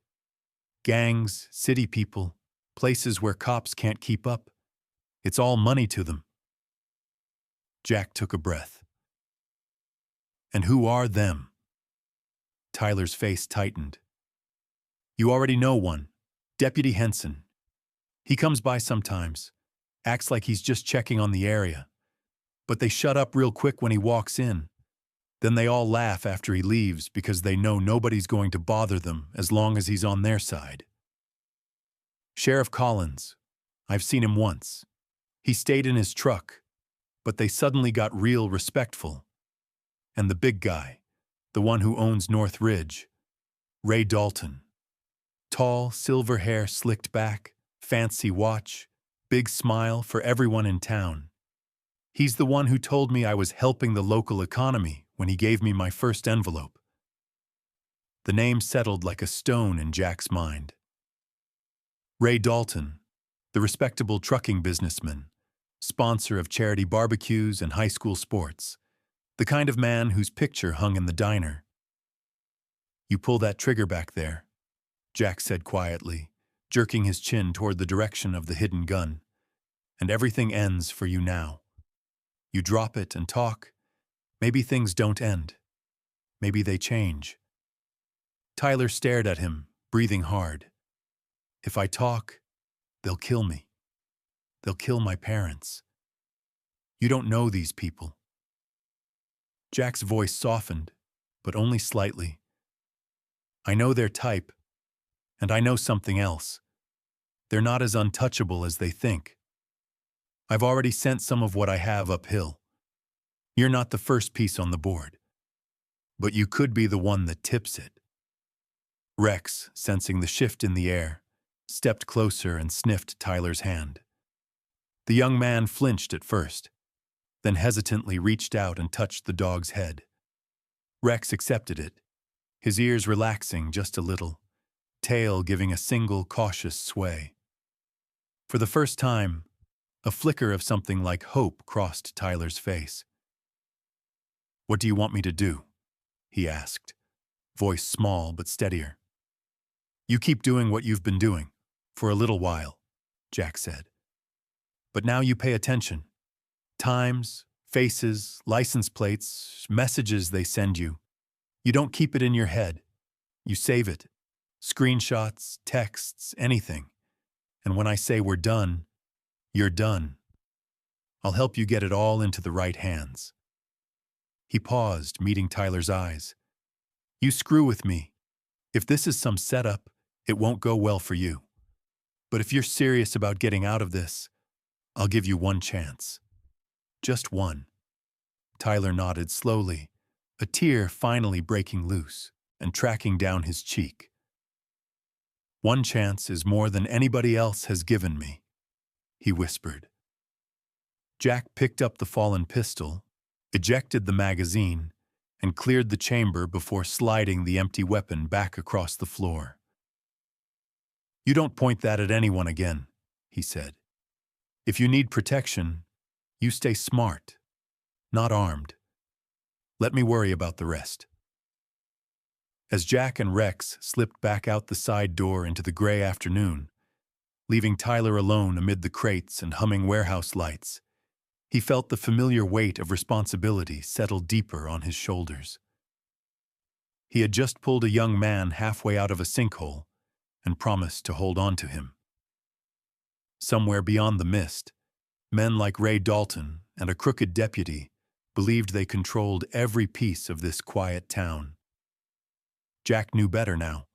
Speaker 1: Gangs, city people, places where cops can't keep up. It's all money to them." Jack took a breath. "And who are them?" Tyler's face tightened. "You already know one, Deputy Henson. He comes by sometimes, acts like he's just checking on the area. But they shut up real quick when he walks in. Then they all laugh after he leaves because they know nobody's going to bother them as long as he's on their side. Sheriff Collins. I've seen him once. He stayed in his truck, but they suddenly got real respectful. And the big guy, the one who owns North Ridge, Ray Dalton. Tall, silver hair slicked back, fancy watch, big smile for everyone in town. He's the one who told me I was helping the local economy when he gave me my first envelope." The name settled like a stone in Jack's mind. Ray Dalton, the respectable trucking businessman, sponsor of charity barbecues and high school sports, the kind of man whose picture hung in the diner. "You pull that trigger back there," Jack said quietly, jerking his chin toward the direction of the hidden gun, "and everything ends for you now. You drop it and talk. Maybe things don't end. Maybe they change." Tyler stared at him, breathing hard. "If I talk, they'll kill me. They'll kill my parents. You don't know these people." Jack's voice softened, but only slightly. "I know their type, and I know something else. They're not as untouchable as they think. I've already sent some of what I have uphill. You're not the first piece on the board, but you could be the one that tips it. Rex, sensing the shift in the air, stepped closer and sniffed Tyler's hand. The young man flinched at first, then hesitantly reached out and touched the dog's head. Rex accepted it, his ears relaxing just a little, tail giving a single cautious sway. For the first time, a flicker of something like hope crossed Tyler's face. "What do you want me to do?" he asked, voice small but steadier. "You keep doing what you've been doing, for a little while," Jack said. "But now you pay attention. Times, faces, license plates, messages they send you. You don't keep it in your head. You save it. Screenshots, texts, anything. And when I say we're done, you're done. I'll help you get it all into the right hands." He paused, meeting Tyler's eyes. "You screw with me. If this is some setup, it won't go well for you. But if you're serious about getting out of this, I'll give you one chance. Just one." Tyler nodded slowly, a tear finally breaking loose and tracking down his cheek. "One chance is more than anybody else has given me," he whispered. Jack picked up the fallen pistol, ejected the magazine, and cleared the chamber before sliding the empty weapon back across the floor. "You don't point that at anyone again," he said. "If you need protection, you stay smart, not armed. Let me worry about the rest." As Jack and Rex slipped back out the side door into the gray afternoon, leaving Tyler alone amid the crates and humming warehouse lights, he felt the familiar weight of responsibility settle deeper on his shoulders. He had just pulled a young man halfway out of a sinkhole and promised to hold on to him. Somewhere beyond the mist, men like Ray Dalton and a crooked deputy believed they controlled every piece of this quiet town. Jack knew better now.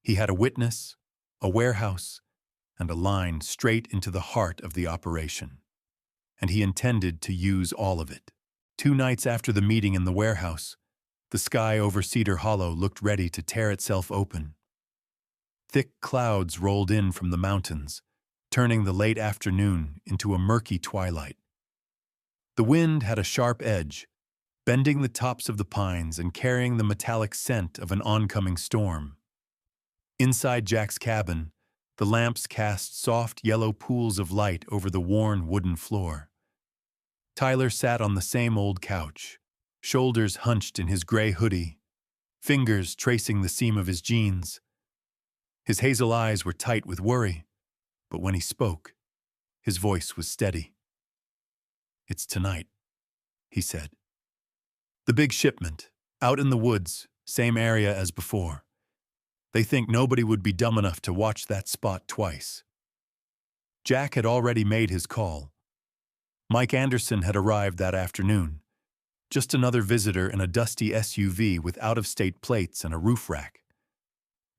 Speaker 1: He had a witness, a warehouse, and a line straight into the heart of the operation. And he intended to use all of it. 2 nights after the meeting in the warehouse, the sky over Cedar Hollow looked ready to tear itself open. Thick clouds rolled in from the mountains, turning the late afternoon into a murky twilight. The wind had a sharp edge, bending the tops of the pines and carrying the metallic scent of an oncoming storm. Inside Jack's cabin, the lamps cast soft yellow pools of light over the worn wooden floor. Tyler sat on the same old couch, shoulders hunched in his gray hoodie, fingers tracing the seam of his jeans. His hazel eyes were tight with worry, but when he spoke, his voice was steady. "It's tonight," he said. "The big shipment, out in the woods, same area as before. They think nobody would be dumb enough to watch that spot twice." Jack had already made his call. Mike Anderson had arrived that afternoon, just another visitor in a dusty SUV with out-of-state plates and a roof rack.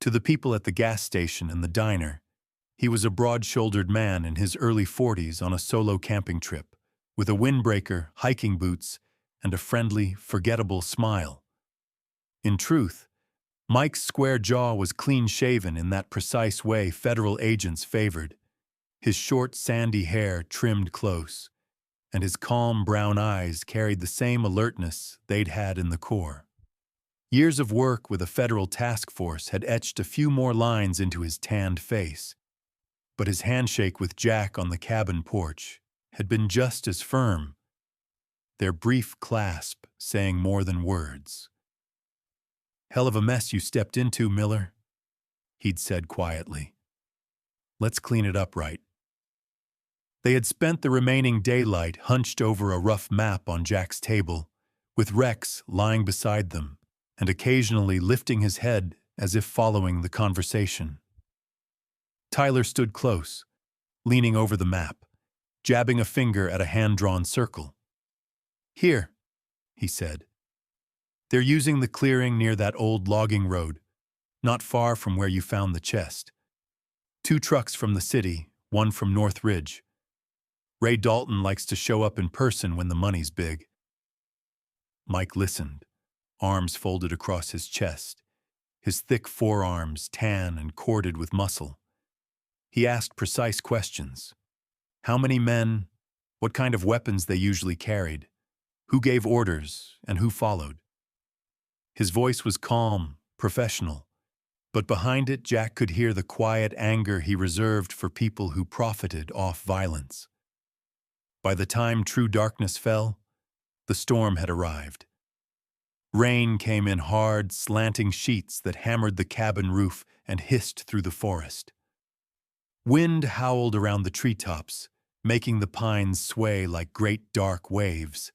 Speaker 1: To the people at the gas station and the diner, he was a broad-shouldered man in his early 40s on a solo camping trip, with a windbreaker, hiking boots, and a friendly, forgettable smile. In truth, Mike's square jaw was clean-shaven in that precise way federal agents favored, his short, sandy hair trimmed close, and his calm brown eyes carried the same alertness they'd had in the Corps. Years of work with a federal task force had etched a few more lines into his tanned face, but his handshake with Jack on the cabin porch had been just as firm, their brief clasp saying more than words. "Hell of a mess you stepped into, Miller," he'd said quietly. "Let's clean it up right." They had spent the remaining daylight hunched over a rough map on Jack's table, with Rex lying beside them and occasionally lifting his head as if following the conversation. Tyler stood close, leaning over the map, jabbing a finger at a hand-drawn circle. "Here," he said. "They're using the clearing near that old logging road, not far from where you found the chest. 2 trucks from the city, 1 from North Ridge. Ray Dalton likes to show up in person when the money's big. Mike listened, arms folded across his chest, his thick forearms tan and corded with muscle. He asked precise questions. How many men, what kind of weapons they usually carried, who gave orders, and who followed. His voice was calm, professional, but behind it Jack could hear the quiet anger he reserved for people who profited off violence. By the time true darkness fell, the storm had arrived. Rain came in hard, slanting sheets that hammered the cabin roof and hissed through the forest. Wind howled around the treetops, making the pines sway like great dark waves.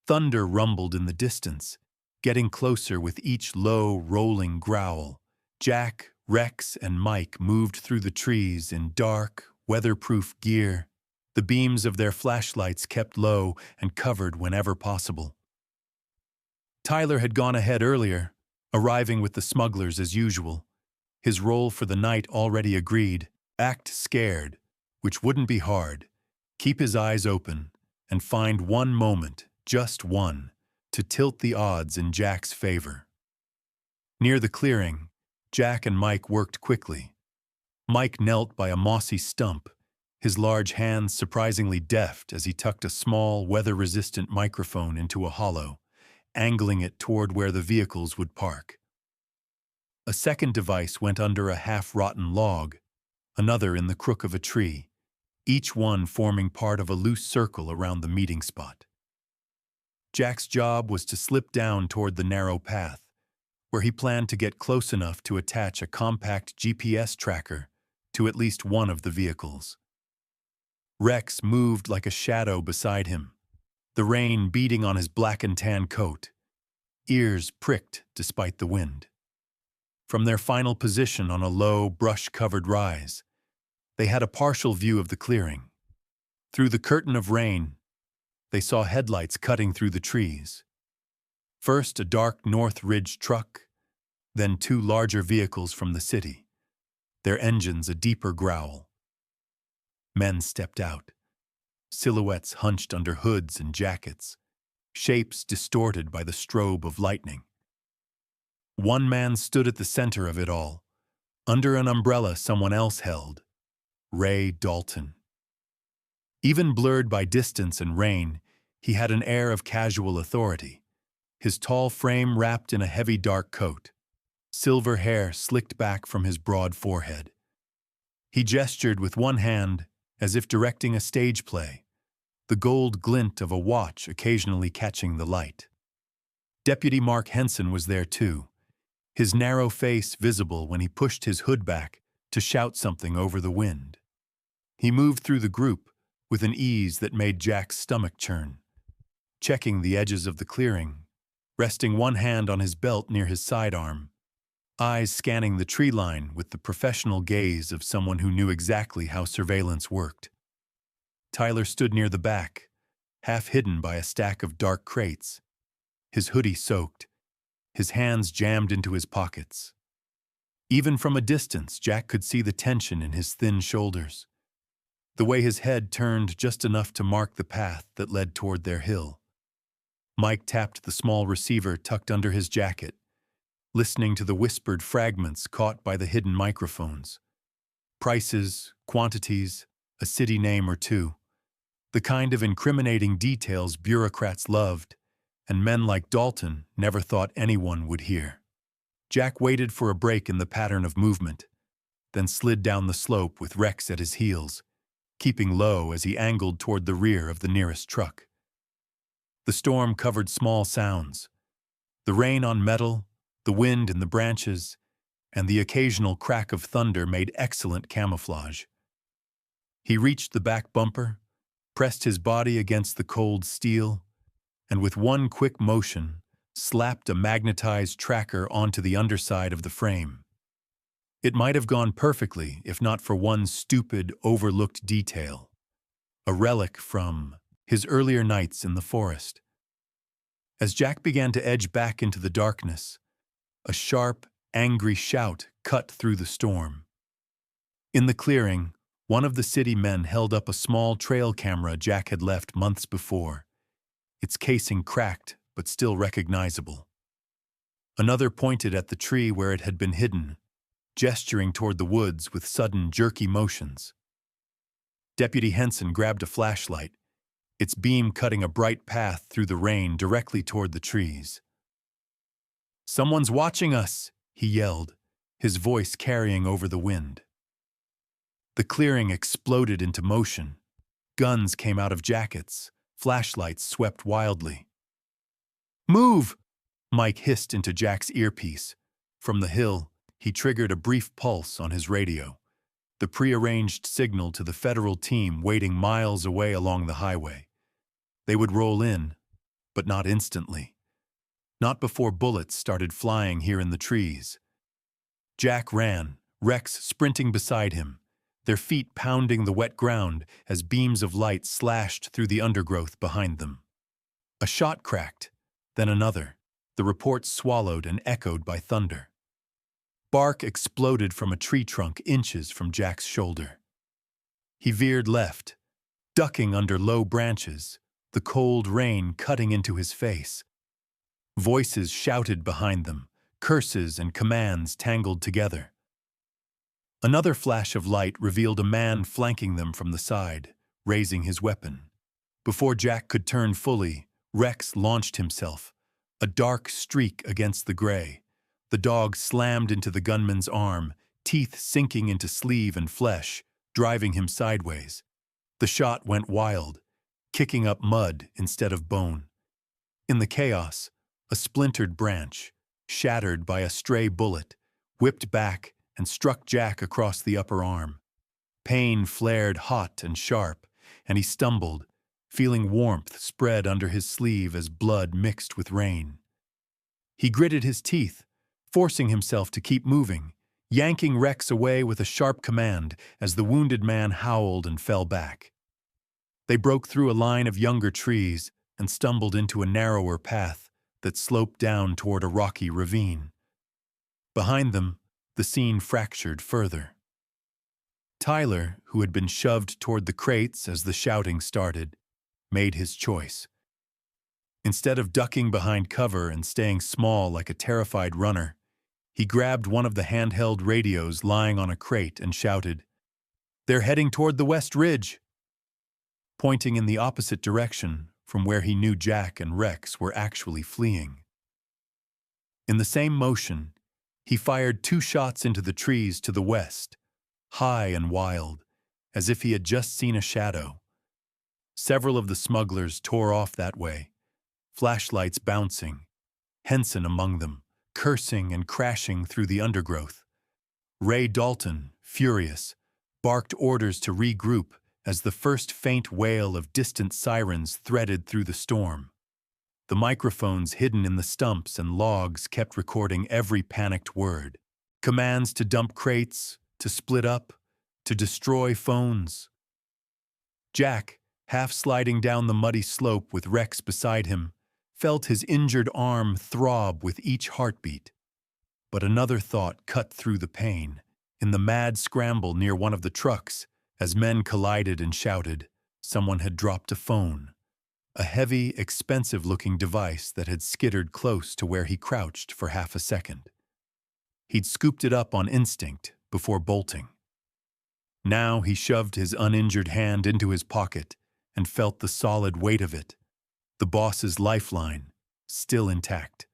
Speaker 1: Thunder rumbled in the distance, getting closer with each low, rolling growl. Jack, Rex, and Mike moved through the trees in dark, weatherproof gear, the beams of their flashlights kept low and covered whenever possible. Tyler had gone ahead earlier, arriving with the smugglers as usual. His role for the night already agreed: act scared, which wouldn't be hard, keep his eyes open, and find one moment, just one, to tilt the odds in Jack's favor. Near the clearing, Jack and Mike worked quickly. Mike knelt by a mossy stump, his large hands surprisingly deft as he tucked a small, weather-resistant microphone into a hollow, angling it toward where the vehicles would park. A second device went under a half-rotten log, another in the crook of a tree, each one forming part of a loose circle around the meeting spot. Jack's job was to slip down toward the narrow path, where he planned to get close enough to attach a compact GPS tracker to at least one of the vehicles. Rex moved like a shadow beside him, the rain beating on his black and tan coat. Ears pricked despite the wind. From their final position on a low, brush-covered rise, they had a partial view of the clearing. Through the curtain of rain, they saw headlights cutting through the trees. First a dark North Ridge truck, then two larger vehicles from the city, their engines a deeper growl. Men stepped out, silhouettes hunched under hoods and jackets, shapes distorted by the strobe of lightning. One man stood at the center of it all, under an umbrella someone else held: Ray Dalton. Even blurred by distance and rain, he had an air of casual authority, his tall frame wrapped in a heavy dark coat, silver hair slicked back from his broad forehead. He gestured with one hand as if directing a stage play, the gold glint of a watch occasionally catching the light. Deputy Mark Henson was there too, his narrow face visible when he pushed his hood back to shout something over the wind. He moved through the group with an ease that made Jack's stomach churn, checking the edges of the clearing, resting one hand on his belt near his sidearm, eyes scanning the tree line with the professional gaze of someone who knew exactly how surveillance worked. Tyler stood near the back, half hidden by a stack of dark crates, his hoodie soaked, his hands jammed into his pockets. Even from a distance, Jack could see the tension in his thin shoulders, the way his head turned just enough to mark the path that led toward their hill. Mike tapped the small receiver tucked under his jacket, listening to the whispered fragments caught by the hidden microphones. Prices, quantities, a city name or two, the kind of incriminating details bureaucrats loved, and men like Dalton never thought anyone would hear. Jack waited for a break in the pattern of movement, then slid down the slope with Rex at his heels, keeping low as he angled toward the rear of the nearest truck. The storm covered small sounds: the rain on metal, the wind in the branches, and the occasional crack of thunder made excellent camouflage. He reached the back bumper, pressed his body against the cold steel, and with one quick motion, slapped a magnetized tracker onto the underside of the frame. It might have gone perfectly if not for one stupid, overlooked detail, a relic from his earlier nights in the forest. As Jack began to edge back into the darkness, a sharp, angry shout cut through the storm. In the clearing, One of the city men held up a small trail camera Jack had left months before, its casing cracked but still recognizable. Another pointed at the tree where it had been hidden, gesturing toward the woods with sudden, jerky motions. Deputy Henson grabbed a flashlight, its beam cutting a bright path through the rain directly toward the trees. "Someone's watching us!" he yelled, his voice carrying over the wind. The clearing exploded into motion. Guns came out of jackets, flashlights swept wildly. "Move!" Mike hissed into Jack's earpiece. From the hill, he triggered a brief pulse on his radio, the prearranged signal to the federal team waiting miles away along the highway. They would roll in, but not instantly. Not before bullets started flying here in the trees. Jack ran, Rex sprinting beside him, their feet pounding the wet ground as beams of light slashed through the undergrowth behind them. A shot cracked, then another, the reports swallowed and echoed by thunder. Bark exploded from a tree trunk inches from Jack's shoulder. He veered left, ducking under low branches, the cold rain cutting into his face. Voices shouted behind them, curses and commands tangled together. Another flash of light revealed a man flanking them from the side, raising his weapon. Before Jack could turn fully, Rex launched himself, a dark streak against the gray. The dog slammed into the gunman's arm, teeth sinking into sleeve and flesh, driving him sideways. The shot went wild, kicking up mud instead of bone. In the chaos, a splintered branch, shattered by a stray bullet, whipped back and struck Jack across the upper arm. Pain flared hot and sharp, and he stumbled, feeling warmth spread under his sleeve as blood mixed with rain. He gritted his teeth, forcing himself to keep moving, yanking Rex away with a sharp command as the wounded man howled and fell back. They broke through a line of younger trees and stumbled into a narrower path that sloped down toward a rocky ravine. Behind them, the scene fractured further. Tyler, who had been shoved toward the crates as the shouting started, made his choice. Instead of ducking behind cover and staying small like a terrified runner, he grabbed one of the handheld radios lying on a crate and shouted, "They're heading toward the West Ridge," pointing in the opposite direction from where he knew Jack and Rex were actually fleeing. In the same motion, he fired 2 shots into the trees to the west, high and wild, as if he had just seen a shadow. Several of the smugglers tore off that way, flashlights bouncing, Henson among them, cursing and crashing through the undergrowth. Ray Dalton, furious, barked orders to regroup as the first faint wail of distant sirens threaded through the storm. The microphones hidden in the stumps and logs kept recording every panicked word. Commands to dump crates, to split up, to destroy phones. Jack, half sliding down the muddy slope with Rex beside him, felt his injured arm throb with each heartbeat. But another thought cut through the pain. In the mad scramble near one of the trucks, as men collided and shouted, someone had dropped a phone. A heavy, expensive-looking device that had skittered close to where he crouched for half a second. He'd scooped it up on instinct before bolting. Now he shoved his uninjured hand into his pocket and felt the solid weight of it, the boss's lifeline, still intact.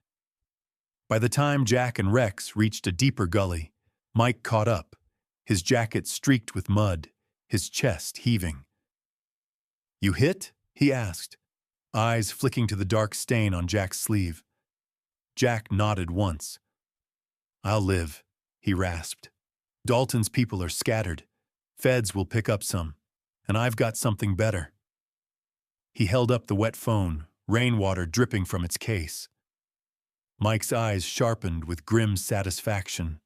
Speaker 1: By the time Jack and Rex reached a deeper gully, Mike caught up, his jacket streaked with mud, his chest heaving. "You hit?" he asked, eyes flicking to the dark stain on Jack's sleeve. Jack nodded once. "I'll live," he rasped. "Dalton's people are scattered. Feds will pick up some, and I've got something better." He held up the wet phone, rainwater dripping from its case. Mike's eyes sharpened with grim satisfaction.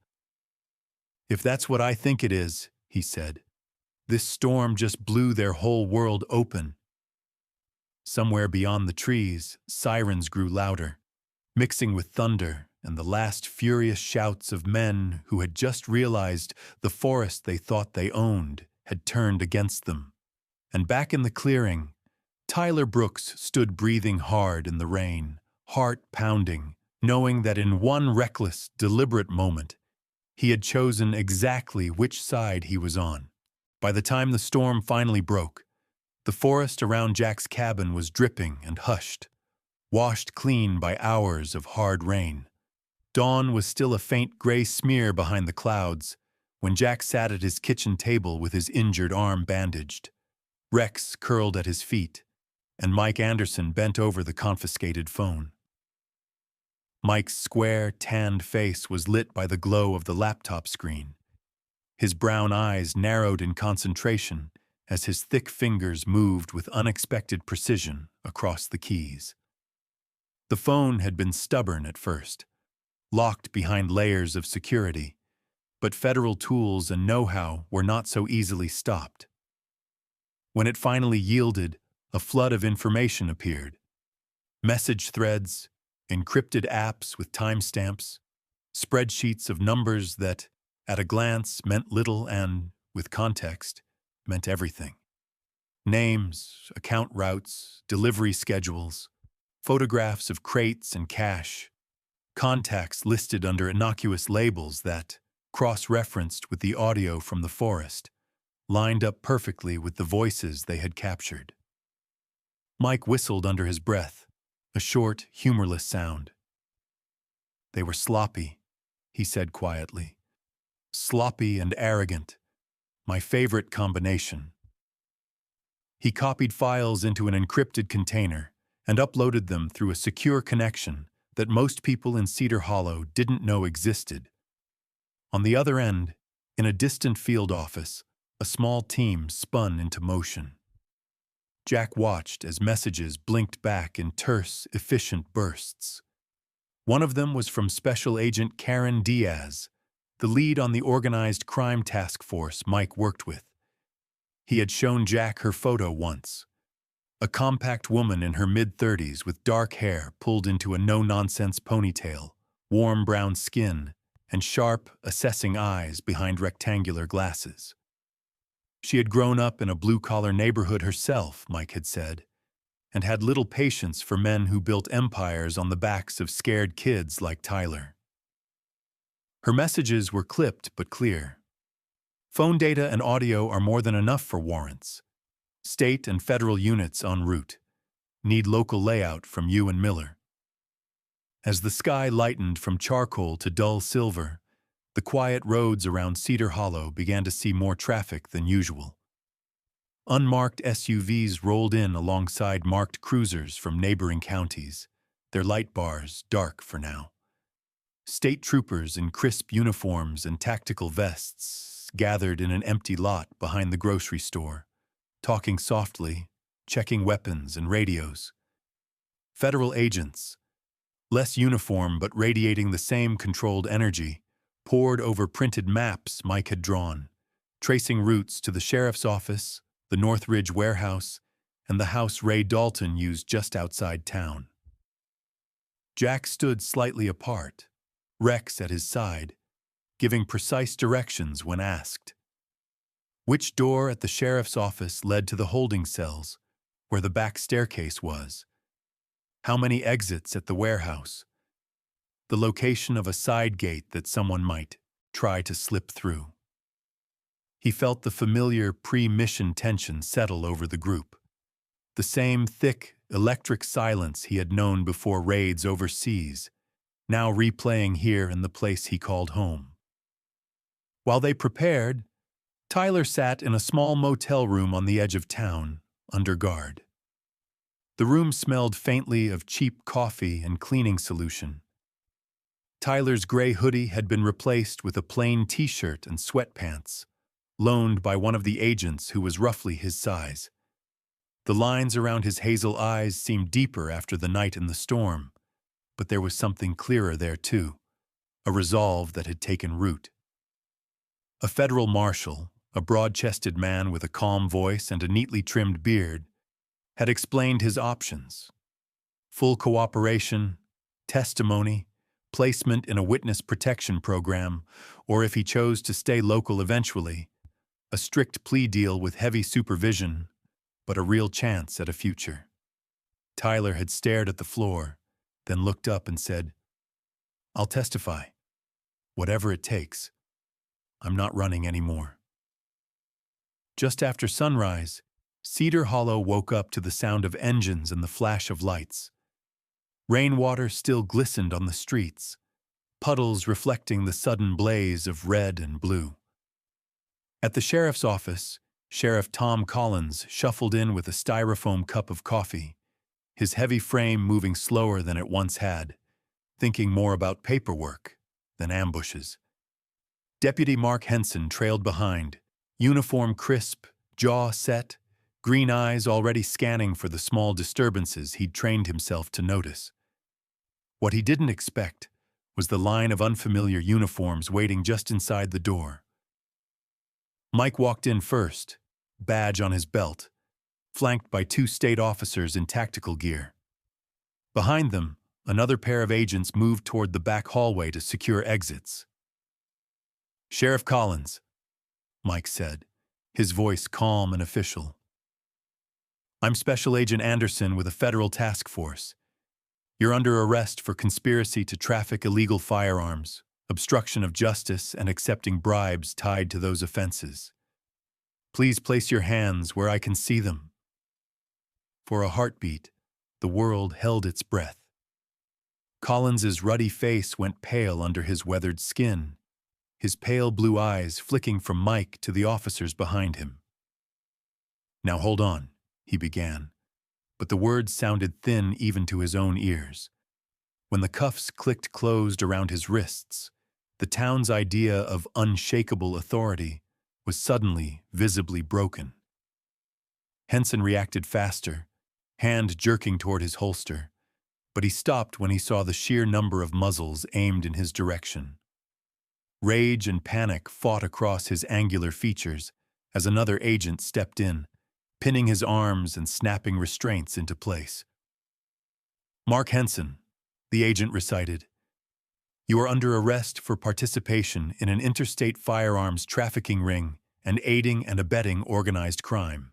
Speaker 1: "If that's what I think it is," he said, "this storm just blew their whole world open." Somewhere beyond the trees, sirens grew louder, mixing with thunder and the last furious shouts of men who had just realized the forest they thought they owned had turned against them. And back in the clearing, Tyler Brooks stood breathing hard in the rain, heart pounding, knowing that in one reckless, deliberate moment, he had chosen exactly which side he was on. By the time the storm finally broke, the forest around Jack's cabin was dripping and hushed, washed clean by hours of hard rain. Dawn was still a faint gray smear behind the clouds when Jack sat at his kitchen table with his injured arm bandaged. Rex curled at his feet, and Mike Anderson bent over the confiscated phone. Mike's square, tanned face was lit by the glow of the laptop screen. His brown eyes narrowed in concentration as his thick fingers moved with unexpected precision across the keys. The phone had been stubborn at first, locked behind layers of security, but federal tools and know-how were not so easily stopped. When it finally yielded, a flood of information appeared. Message threads, encrypted apps with timestamps, spreadsheets of numbers that, at a glance, meant little and, with context, meant everything. Names, account routes, delivery schedules, photographs of crates and cash, contacts listed under innocuous labels that, cross-referenced with the audio from the forest, lined up perfectly with the voices they had captured. Mike whistled under his breath, a short, humorless sound. They were sloppy, he said quietly. Sloppy and arrogant, my favorite combination. He copied files into an encrypted container and uploaded them through a secure connection that most people in Cedar Hollow didn't know existed. On the other end, in a distant field office, a small team spun into motion. Jack watched as messages blinked back in terse, efficient bursts. One of them was from Special Agent Karen Diaz, the lead on the organized crime task force Mike worked with. He had shown Jack her photo once. A compact woman in her mid-30s with dark hair pulled into a no-nonsense ponytail, warm brown skin, and sharp, assessing eyes behind rectangular glasses. She had grown up in a blue-collar neighborhood herself, Mike had said, and had little patience for men who built empires on the backs of scared kids like Tyler. Her messages were clipped but clear. Phone data and audio are more than enough for warrants. State and federal units en route. Need local layout from you and Miller. As the sky lightened from charcoal to dull silver, the quiet roads around Cedar Hollow began to see more traffic than usual. Unmarked SUVs rolled in alongside marked cruisers from neighboring counties, their light bars dark for now. State troopers in crisp uniforms and tactical vests gathered in an empty lot behind the grocery store, talking softly, checking weapons and radios. Federal agents, less uniform but radiating the same controlled energy, pored over printed maps Mike had drawn, tracing routes to the sheriff's office, the Northridge warehouse, and the house Ray Dalton used just outside town. Jack stood slightly apart, Rex at his side, giving precise directions when asked. Which door at the sheriff's office led to the holding cells, where the back staircase was? How many exits at the warehouse? The location of a side gate that someone might try to slip through. He felt the familiar pre-mission tension settle over the group. The same thick, electric silence he had known before raids overseas, now replaying here in the place he called home. While they prepared, Tyler sat in a small motel room on the edge of town, under guard. The room smelled faintly of cheap coffee and cleaning solution. Tyler's gray hoodie had been replaced with a plain t-shirt and sweatpants, loaned by one of the agents who was roughly his size. The lines around his hazel eyes seemed deeper after the night in the storm, but there was something clearer there too, a resolve that had taken root. A federal marshal, a broad-chested man with a calm voice and a neatly trimmed beard, had explained his options. Full cooperation, testimony, placement in a witness protection program, or if he chose to stay local eventually, A strict plea deal with heavy supervision, but a real chance at a future. Tyler had stared at the floor, then looked up and said, "I'll testify. Whatever it takes. I'm not running anymore." Just after sunrise, Cedar Hollow woke up to the sound of engines and the flash of lights. Rainwater still glistened on the streets, puddles reflecting the sudden blaze of red and blue. At the sheriff's office, Sheriff Tom Collins shuffled in with a styrofoam cup of coffee, his heavy frame moving slower than it once had, thinking more about paperwork than ambushes. Deputy Mark Henson trailed behind, uniform crisp, jaw set, green eyes already scanning for the small disturbances he'd trained himself to notice. What he didn't expect was the line of unfamiliar uniforms waiting just inside the door. Mike walked in first, badge on his belt, flanked by 2 state officers in tactical gear. Behind them, another pair of agents moved toward the back hallway to secure exits. "Sheriff Collins," Mike said, his voice calm and official. "I'm Special Agent Anderson with a federal task force. You're under arrest for conspiracy to traffic illegal firearms, obstruction of justice, and accepting bribes tied to those offenses. Please place your hands where I can see them." For a heartbeat, the world held its breath. Collins's ruddy face went pale under his weathered skin, his pale blue eyes flicking from Mike to the officers behind him. "Now hold on," he began, but the words sounded thin even to his own ears. When the cuffs clicked closed around his wrists, the town's idea of unshakable authority was suddenly visibly broken. Henson reacted faster, hand jerking toward his holster, but he stopped when he saw the sheer number of muzzles aimed in his direction. Rage and panic fought across his angular features as another agent stepped in, pinning his arms and snapping restraints into place. "Mark Henson," the agent recited, "you are under arrest for participation in an interstate firearms trafficking ring and aiding and abetting organized crime."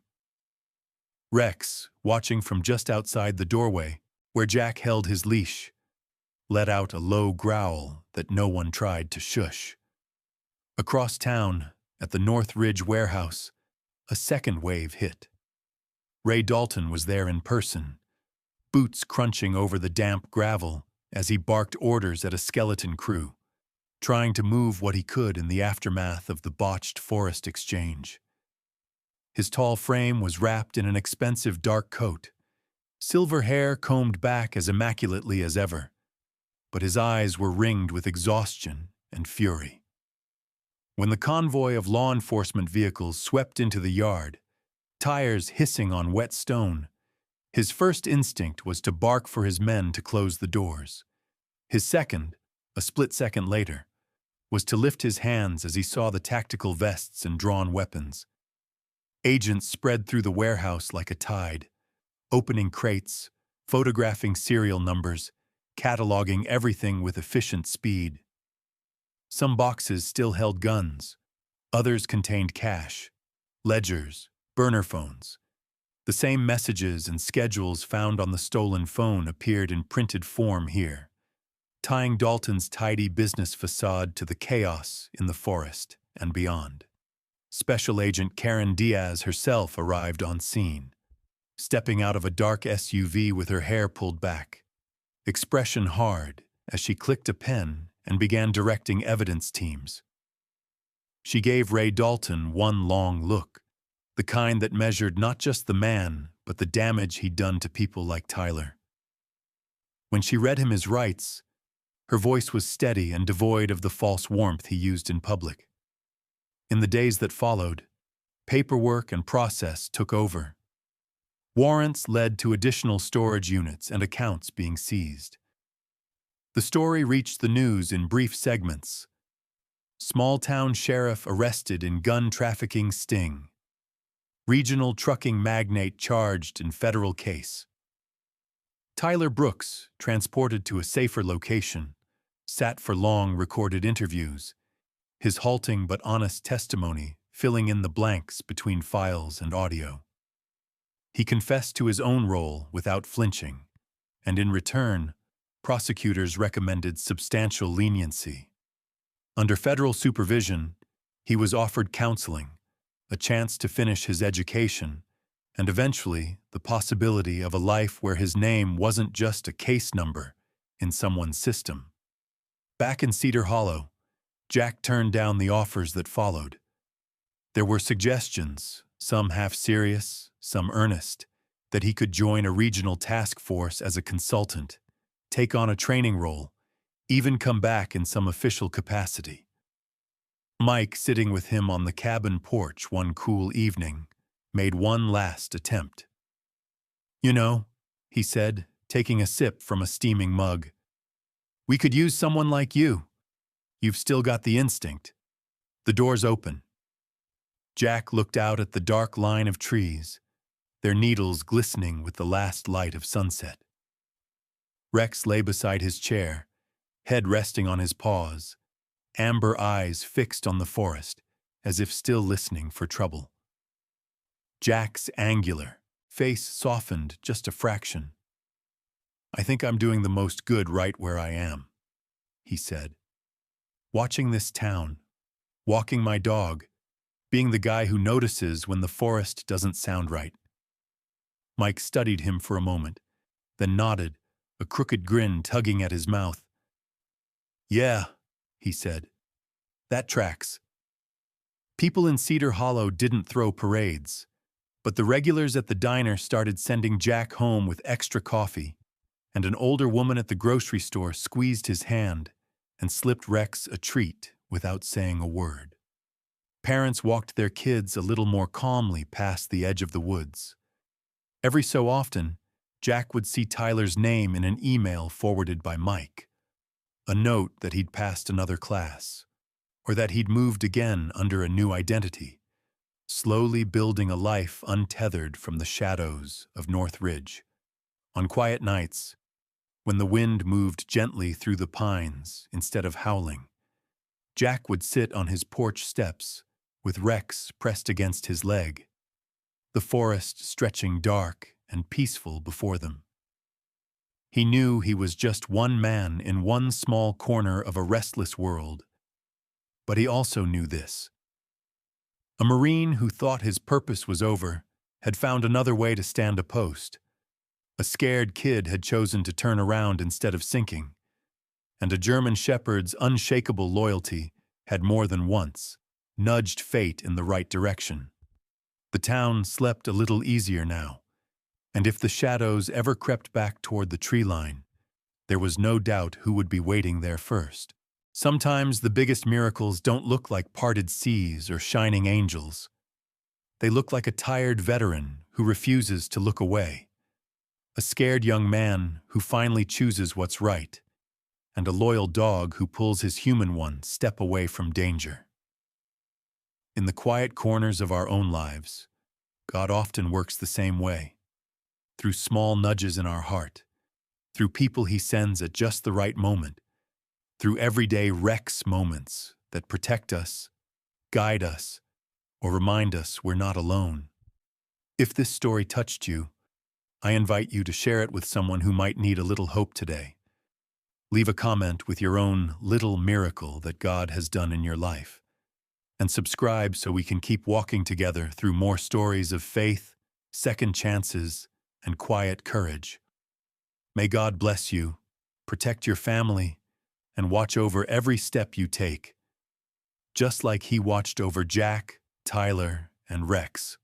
Speaker 1: Rex, watching from just outside the doorway, where Jack held his leash, let out a low growl that no one tried to shush. Across town, at the North Ridge warehouse, a second wave hit. Ray Dalton was there in person, boots crunching over the damp gravel as he barked orders at a skeleton crew, trying to move what he could in the aftermath of the botched forest exchange. His tall frame was wrapped in an expensive dark coat, silver hair combed back as immaculately as ever, but his eyes were ringed with exhaustion and fury. When the convoy of law enforcement vehicles swept into the yard, tires hissing on wet stone, his first instinct was to bark for his men to close the doors. His second, a split second later, was to lift his hands as he saw the tactical vests and drawn weapons. Agents spread through the warehouse like a tide, opening crates, photographing serial numbers, cataloging everything with efficient speed. Some boxes still held guns, others contained cash, ledgers, burner phones. The same messages and schedules found on the stolen phone appeared in printed form here, tying Dalton's tidy business facade to the chaos in the forest and beyond. Special Agent Karen Diaz herself arrived on scene, stepping out of a dark SUV with her hair pulled back, expression hard as she clicked a pen and began directing evidence teams. She gave Ray Dalton one long look, the kind that measured not just the man, but the damage he'd done to people like Tyler. When she read him his rights, her voice was steady and devoid of the false warmth he used in public. In the days that followed, paperwork and process took over. Warrants led to additional storage units and accounts being seized. The story reached the news in brief segments. Small-town sheriff arrested in gun trafficking sting. Regional trucking magnate charged in federal case. Tyler Brooks, transported to a safer location, sat for long recorded interviews, his halting but honest testimony filling in the blanks between files and audio. He confessed to his own role without flinching, and in return, prosecutors recommended substantial leniency. Under federal supervision, he was offered counseling, a chance to finish his education, and eventually the possibility of a life where his name wasn't just a case number in someone's system. Back in Cedar Hollow, Jack turned down the offers that followed. There were suggestions, some half-serious, some earnest, that he could join a regional task force as a consultant, take on a training role, even come back in some official capacity. Mike, sitting with him on the cabin porch one cool evening, made one last attempt. "You know," he said, taking a sip from a steaming mug, "we could use someone like you. You've still got the instinct." The door's open. Jack looked out at the dark line of trees, their needles glistening with the last light of sunset. Rex lay beside his chair, head resting on his paws, amber eyes fixed on the forest, as if still listening for trouble. Jack's angular face softened just a fraction. "I think I'm doing the most good right where I am," he said. "Watching this town, walking my dog, being the guy who notices when the forest doesn't sound right." Mike studied him for a moment, then nodded, a crooked grin tugging at his mouth. "Yeah," he said, "that tracks." People in Cedar Hollow didn't throw parades, but the regulars at the diner started sending Jack home with extra coffee, and an older woman at the grocery store squeezed his hand and slipped Rex a treat without saying a word. Parents walked their kids a little more calmly past the edge of the woods. Every so often, Jack would see Tyler's name in an email forwarded by Mike, a note that he'd passed another class, or that he'd moved again under a new identity, slowly building a life untethered from the shadows of North Ridge. On quiet nights, when the wind moved gently through the pines instead of howling, Jack would sit on his porch steps with Rex pressed against his leg, the forest stretching dark and peaceful before them. He knew he was just one man in one small corner of a restless world, but he also knew this. A Marine who thought his purpose was over had found another way to stand a post. A scared kid had chosen to turn around instead of sinking, and a German shepherd's unshakable loyalty had more than once nudged fate in the right direction. The town slept a little easier now, and if the shadows ever crept back toward the tree line, there was no doubt who would be waiting there first. Sometimes the biggest miracles don't look like parted seas or shining angels. They look like a tired veteran who refuses to look away, a scared young man who finally chooses what's right, and a loyal dog who pulls his human one step away from danger. In the quiet corners of our own lives, God often works the same way, through small nudges in our heart, through people He sends at just the right moment, through everyday Rex moments that protect us, guide us, or remind us we're not alone. If this story touched you, I invite you to share it with someone who might need a little hope today. Leave a comment with your own little miracle that God has done in your life. And subscribe so we can keep walking together through more stories of faith, second chances, and quiet courage. May God bless you, protect your family, and watch over every step you take, just like He watched over Jack, Tyler, and Rex.